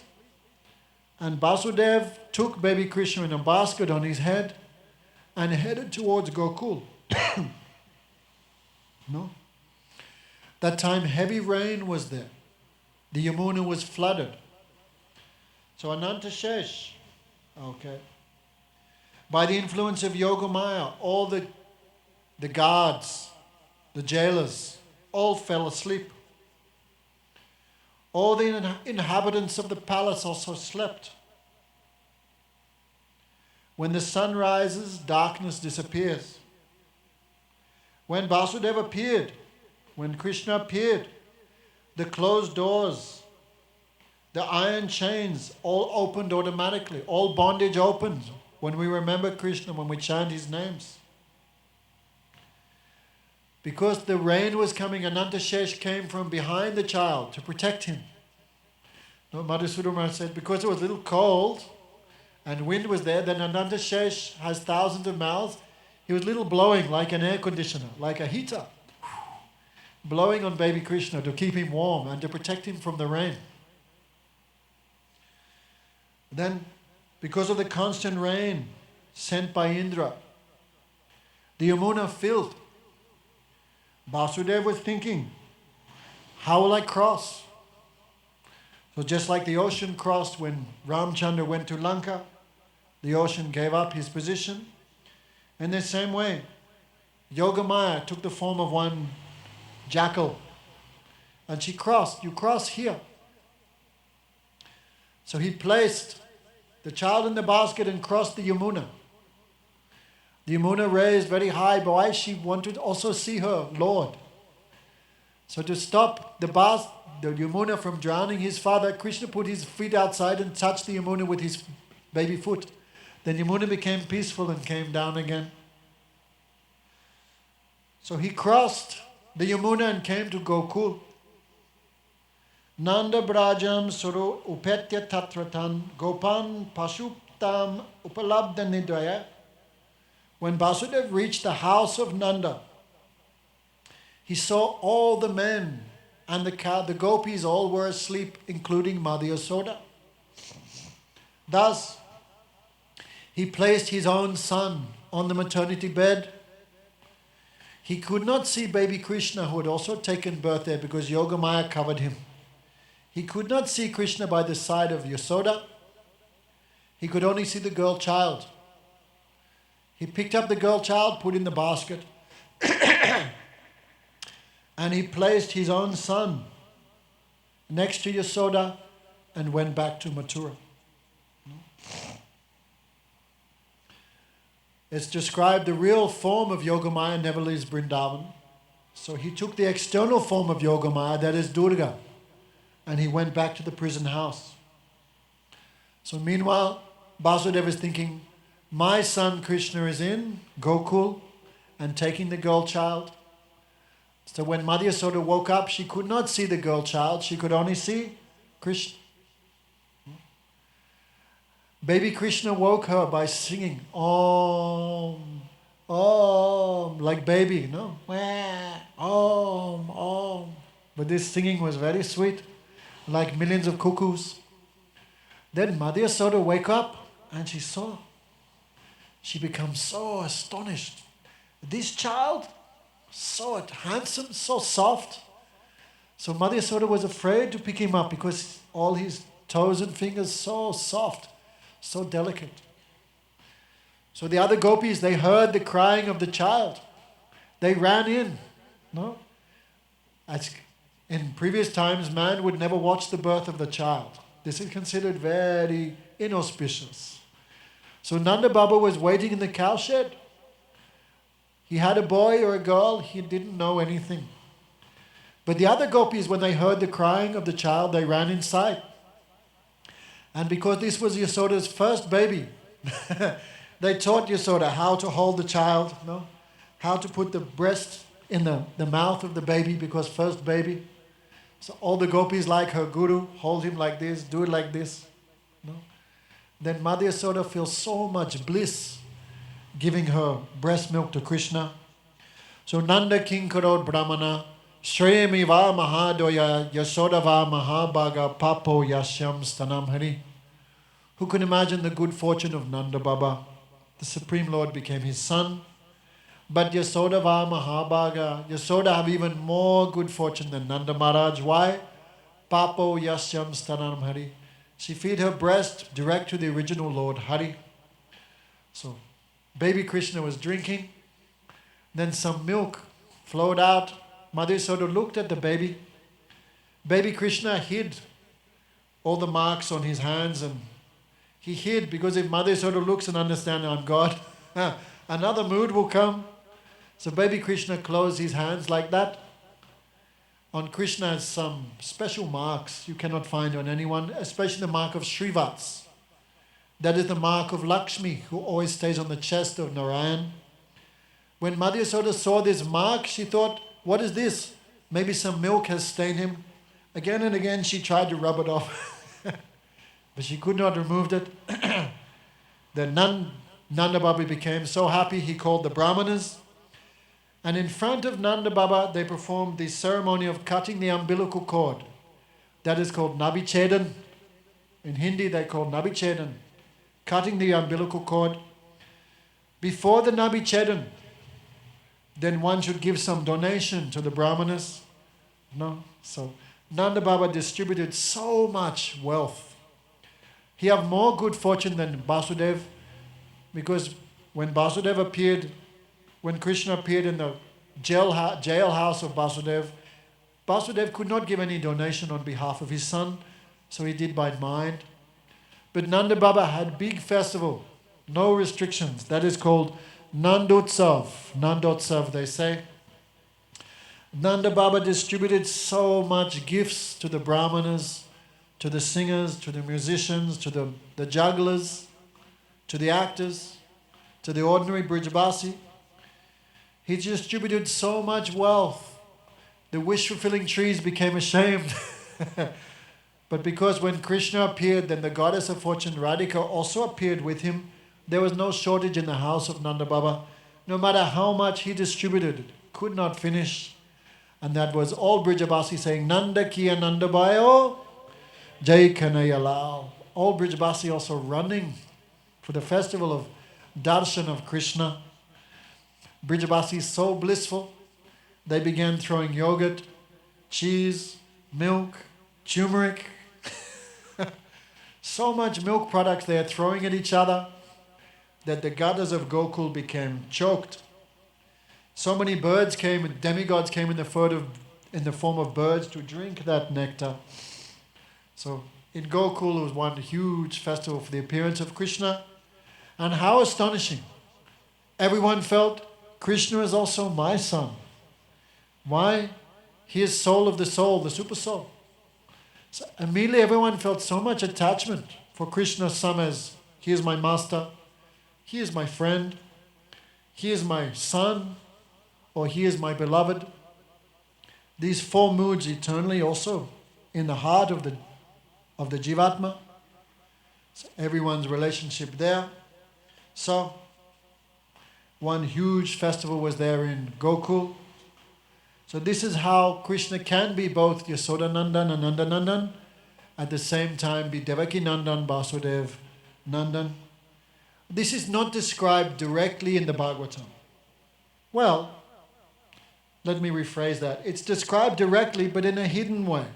A: and Vasudev took baby Krishna in a basket on his head and headed towards Gokul. No? That time heavy rain was there. The Yamuna was flooded. So Ananta Shesh, by the influence of Yoga Maya, all the guards, the jailers, all fell asleep. All the inhabitants of the palace also slept. When the sun rises, darkness disappears. When Vasudeva appeared, when Krishna appeared, the closed doors, the iron chains all opened automatically. All bondage opened when we remember Krishna, when we chant his names. Because the rain was coming, Anantashesh came from behind the child to protect him. No, Madhusudama said, because it was a little cold and wind was there, then Anantashesh has thousands of mouths. He was a little blowing like an air conditioner, like a heater, blowing on baby Krishna to keep him warm and to protect him from the rain. Then, because of the constant rain sent by Indra, the Yamuna filled. Vasudeva was thinking, how will I cross? So just like the ocean crossed when Ramchandra went to Lanka, The ocean gave up his position. In the same way, Yogamaya took the form of one jackal, and she crossed. You cross here. So he placed the child in the basket and crossed the Yamuna. The Yamuna raised very high, but why? She wanted to also see her Lord. So to stop the Yamuna from drowning his father, Krishna put his feet outside and touched the Yamuna with his baby foot. Then Yamuna became peaceful and came down again. So he crossed the Yamuna and came to Gokul. Nanda Brajam Suru Upetya Tatratan Gopan Pashuptam Upalabdha Nidaya. When Vasudev reached the house of Nanda, he saw all the men and the gopis all were asleep, including Mother Yasoda. Thus, he placed his own son on the maternity bed. He could not see baby Krishna, who had also taken birth there, because Yogamaya covered him. He could not see Krishna by the side of Yasoda. He could only see the girl child. He picked up the girl child, put in the basket, and he placed his own son next to Yasoda and went back to Mathura. It's described the real form of Yogamaya never leaves Vrindavan. So he took the external form of Yogamaya, that is Durga, and he went back to the prison house. So meanwhile, Vasudeva is thinking, my son Krishna is in Gokul and taking the girl child. So when Mother Yasoda woke up, she could not see the girl child, she could only see Krishna. Baby Krishna woke her by singing Om, Om, like baby, no? Om, Om. But this singing was very sweet, like millions of cuckoos. Then Mother Yasoda woke up and she saw. She becomes so astonished. This child, so handsome, so soft. So Mother Yasoda was afraid to pick him up because all his toes and fingers so soft, so delicate. So the other gopis, they heard the crying of the child. They ran in. No? As in previous times, man would never watch the birth of the child. This is considered very inauspicious. So Nanda Baba was waiting in the cowshed. He had a boy or a girl, he didn't know anything. But the other gopis, when they heard the crying of the child, they ran inside. And because this was Yasoda's first baby, they taught Yasoda how to hold the child, no? How to put the breast in the mouth of the baby, because first baby. So all the gopis, like her guru, hold him like this, do it like this. No? Then Mother Yasoda feels so much bliss giving her breast milk to Krishna. So Nanda Kinkarod Brahmana, Shreyami va Mahadoya, Yasoda va Mahabhaga, Papo Yashyam Stanam Hari. Who can imagine the good fortune of Nanda Baba? The Supreme Lord became his son. But Yasoda va Mahabhaga, Yasoda have even more good fortune than Nanda Maharaj. Why? Papo Yasyam Stanam Hari. She feed her breast direct to the original Lord Hari. So baby Krishna was drinking. Then some milk flowed out. Mother Yasoda looked at the baby. Baby Krishna hid all the marks on his hands, and he hid because if Mother Yasoda looks and understands I'm God, another mood will come. So baby Krishna closed his hands like that. On Krishna has some special marks you cannot find on anyone, especially the mark of Srivats. That is the mark of Lakshmi, who always stays on the chest of Narayan. When Mother Yasoda saw this mark, she thought, what is this? Maybe some milk has stained him. Again and again she tried to rub it off. But she could not remove it. Then Nanda Baba became so happy, he called the Brahmanas. And in front of Nanda Baba, they performed the ceremony of cutting the umbilical cord. That is called Nabichedan. In Hindi, they call Nabichedan. Cutting the umbilical cord. Before the Nabichedan, then one should give some donation to the Brahmanas. No? So Nanda Baba distributed so much wealth. He had more good fortune than Vasudev. Because when Vasudeva appeared, when Krishna appeared in the jailhouse of Vasudev, Vasudev could not give any donation on behalf of his son, so he did by mind. But Nanda Baba had big festival, no restrictions. That is called Nandotsav. Nandotsav, they say. Nanda Baba distributed so much gifts to the brahmanas, to the singers, to the musicians, to the jugglers, to the actors, to the ordinary Brijabasi. He distributed so much wealth. The wish-fulfilling trees became ashamed. But because when Krishna appeared, then the goddess of fortune Radhika also appeared with him. There was no shortage in the house of Nanda Baba. No matter how much he distributed, could not finish. And that was all Brijabasi saying, Nanda Kiya Nanda Bayo, Jai Kanaya Lal. All Brijabasi also running for the festival of darshan of Krishna. Brijabasi so blissful, they began throwing yogurt, cheese, milk, turmeric. So much milk products they are throwing at each other that the goddess of Gokul became choked. So many birds came, and demigods came in the form of birds to drink that nectar. So in Gokul was one huge festival for the appearance of Krishna. And how astonishing. Everyone felt Krishna is also my son. Why? He is soul of the soul, the super soul. So immediately everyone felt so much attachment for Krishna's son as he is my master, he is my friend, he is my son, or he is my beloved. These four moods eternally also in the heart of the Jivatma. So everyone's relationship there. So one huge festival was there in Gokul. So this is how Krishna can be both Yasodanandan and Nandanandan, at the same time be Devaki Nandan, Vasudev Nandan. This is not described directly in the Bhagavatam. Well, let me rephrase that. It's described directly, but in a hidden way.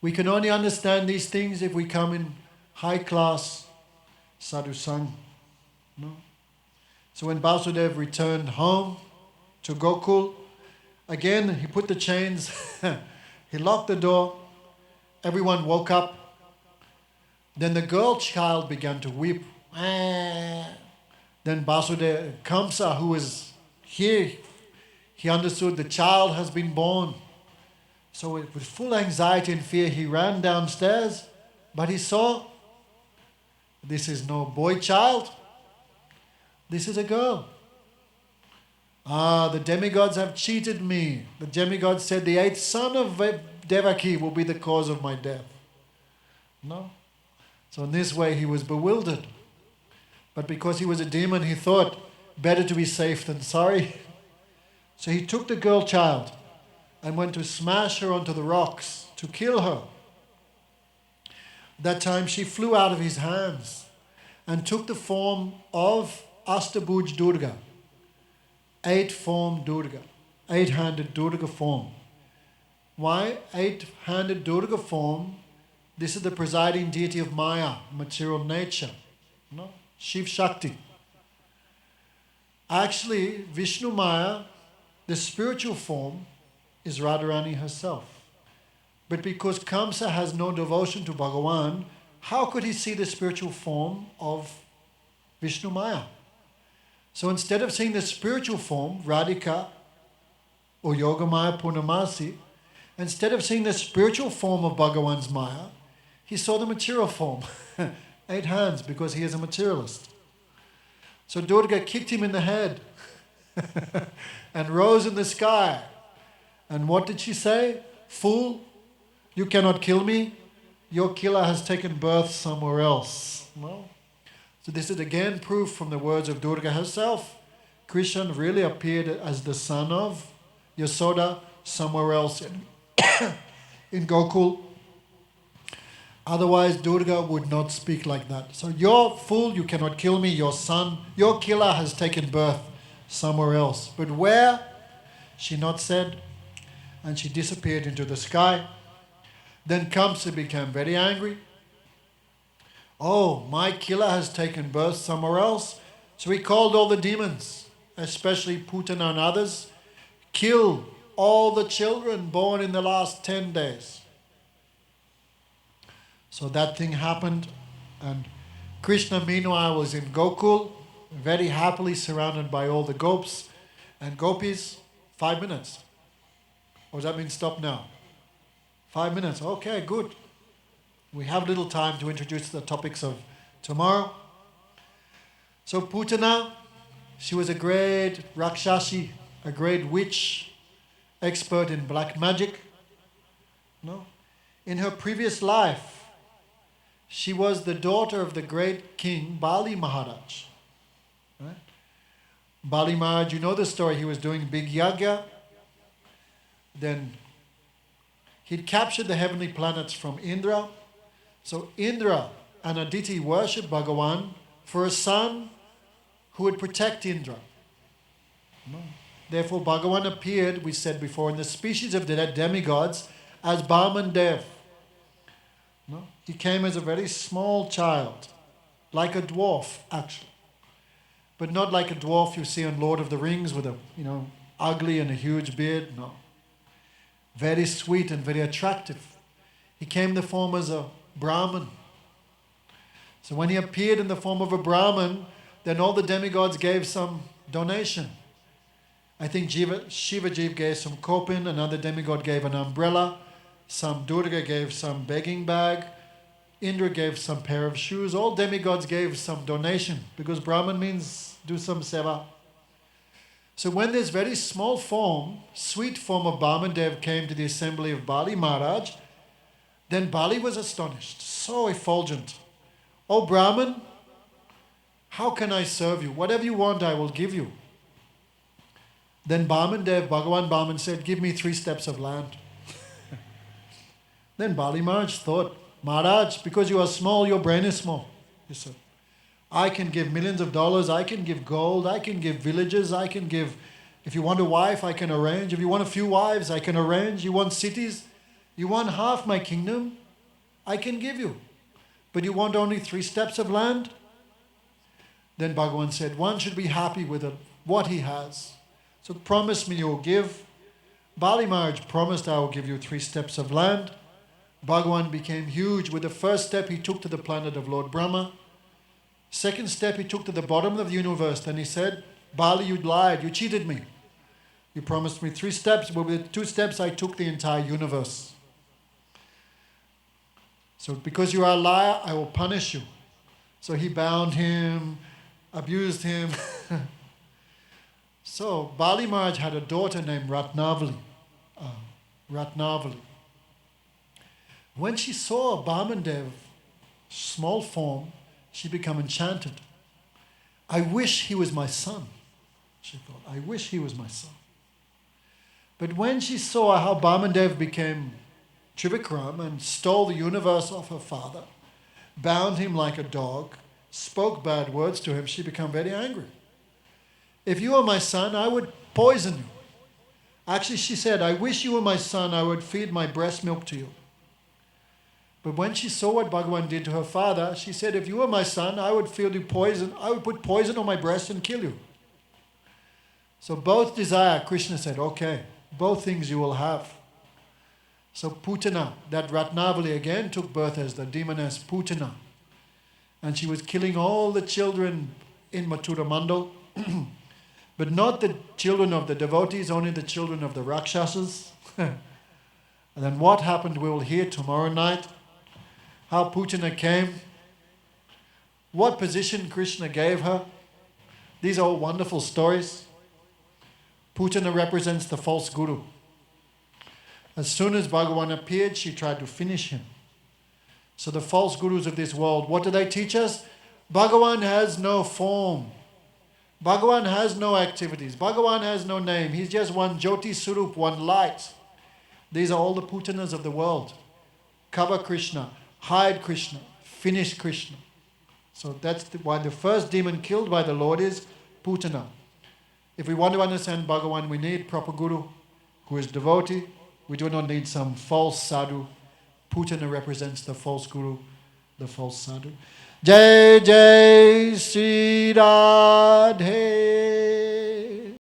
A: We can only understand these things if we come in high-class sadhu sangha. No? So when Vasudev returned home to Gokul, again he put the chains, he locked the door, everyone woke up. Then the girl child began to weep. Then Vasudev, Kamsa, who was here, he understood the child has been born. So with full anxiety and fear, he ran downstairs, but he saw, this is no boy child, this is a girl. The demigods have cheated me. The demigods said the eighth son of Devaki will be the cause of my death. No. So in this way he was bewildered. But because he was a demon, he thought, better to be safe than sorry. So he took the girl child and went to smash her onto the rocks to kill her. That time she flew out of his hands and took the form of Astabhuj Durga, eight-form Durga, eight-handed Durga form. Why eight-handed Durga form? This is the presiding deity of Maya, material nature, no? Shiv Shakti. Actually, Vishnu Maya, the spiritual form, is Radharani herself. But because Kamsa has no devotion to Bhagawan, how could he see the spiritual form of Vishnu Maya? So instead of seeing the spiritual form, Radhika or Yogamaya Purnamasi, instead of seeing the spiritual form of Bhagawan's Maya, he saw the material form, 8 hands, because he is a materialist. So Durga kicked him in the head and rose in the sky. And what did she say? Fool, you cannot kill me. Your killer has taken birth somewhere else. Well, so this is again proof from the words of Durga herself. Krishna really appeared as the son of Yasoda somewhere else in Gokul. Otherwise, Durga would not speak like that. So, you're fool, you cannot kill me. Your son, your killer has taken birth somewhere else. But where? She not said. And she disappeared into the sky. Then Kamsa became very angry. oh, my killer has taken birth somewhere else. So he called all the demons, especially Putana and others, kill all the children born in the last 10 days. So that thing happened, and Krishna meanwhile was in Gokul, very happily surrounded by all the gopis and gopis. 5 minutes. Or does that mean stop now? 5 minutes. Okay, good. We have little time to introduce the topics of tomorrow. So Putana, she was a great Rakshasi, a great witch, expert in black magic. No? In her previous life, she was the daughter of the great king Bali Maharajh. Right? Bali Maharaj, you know the story, he was doing big yagya. Then he'd captured the heavenly planets from Indra. So Indra and Aditi worshipped Bhagawan for a son who would protect Indra. No. Therefore Bhagawan appeared, we said before, in the species of the demigods as Bhaman Dev. No. He came as a very small child, like a dwarf actually. But not like a dwarf you see on Lord of the Rings with a, ugly and a huge beard. No. Very sweet and very attractive. He came in the form as a Brahman. So when he appeared in the form of a Brahman, then all the demigods gave some donation. I think Shivaji gave some kopin, another demigod gave an umbrella, some Durga gave some begging bag, Indra gave some pair of shoes. All demigods gave some donation because Brahman means do some seva. So when this very small form, sweet form of Bhamandev came to the assembly of Bali Maharaj, then Bali was astonished, so effulgent. Oh Brahman, how can I serve you? Whatever you want, I will give you. Then Bhamandev, Bhagawan Bhaman said, give me 3 steps of land. Then Bali Maharaj thought, Maharaj, because you are small, your brain is small. He said, I can give millions of dollars, I can give gold, I can give villages, I can give, if you want a wife, I can arrange. If you want a few wives, I can arrange. You want cities, you want half my kingdom, I can give you. But you want only 3 steps of land? Then Bhagavan said, one should be happy with what he has. So promise me you will give. Bali Maharaj promised, I will give you 3 steps of land. Bhagavan became huge. With the first step, he took to the planet of Lord Brahma. Second step, he took to the bottom of the universe. Then he said, Bali, you lied, you cheated me. You promised me 3 steps, but with 2 steps, I took the entire universe. So because you are a liar, I will punish you. So he bound him, abused him. So Bali Maharaj had a daughter named Ratnavali. When she saw Bhamandev, small form, she became enchanted. I wish he was my son, she thought. I wish he was my son. But when she saw how Bhamandev became Trivikram and stole the universe off her father, bound him like a dog, spoke bad words to him, she became very angry. If you were my son, I would poison you. Actually, she said, I wish you were my son, I would feed my breast milk to you. But when she saw what Bhagawan did to her father, she said, if you were my son, I would feed you poison, I would put poison on my breast and kill you. So both desire, Krishna said, okay, both things you will have. So Putana, that Ratnavali again took birth as the demoness Putana. And she was killing all the children in Mathura Mandal. But not the children of the devotees, only the children of the Rakshasas. And then what happened we will hear tomorrow night. How Putana came. What position Krishna gave her. These are all wonderful stories. Putana represents the false guru. As soon as Bhagawan appeared, she tried to finish him. So the false gurus of this world, what do they teach us? Bhagawan has no form. Bhagawan has no activities. Bhagawan has no name. He's just one Jyoti Surup, one light. These are all the Putanas of the world. Cover Krishna, hide Krishna, finish Krishna. So that's why the first demon killed by the Lord is Putana. If we want to understand Bhagawan, we need proper guru who is devotee. We do not need some false sadhu. Putana represents the false guru, the false sadhu. Jai Jai Sri Radhe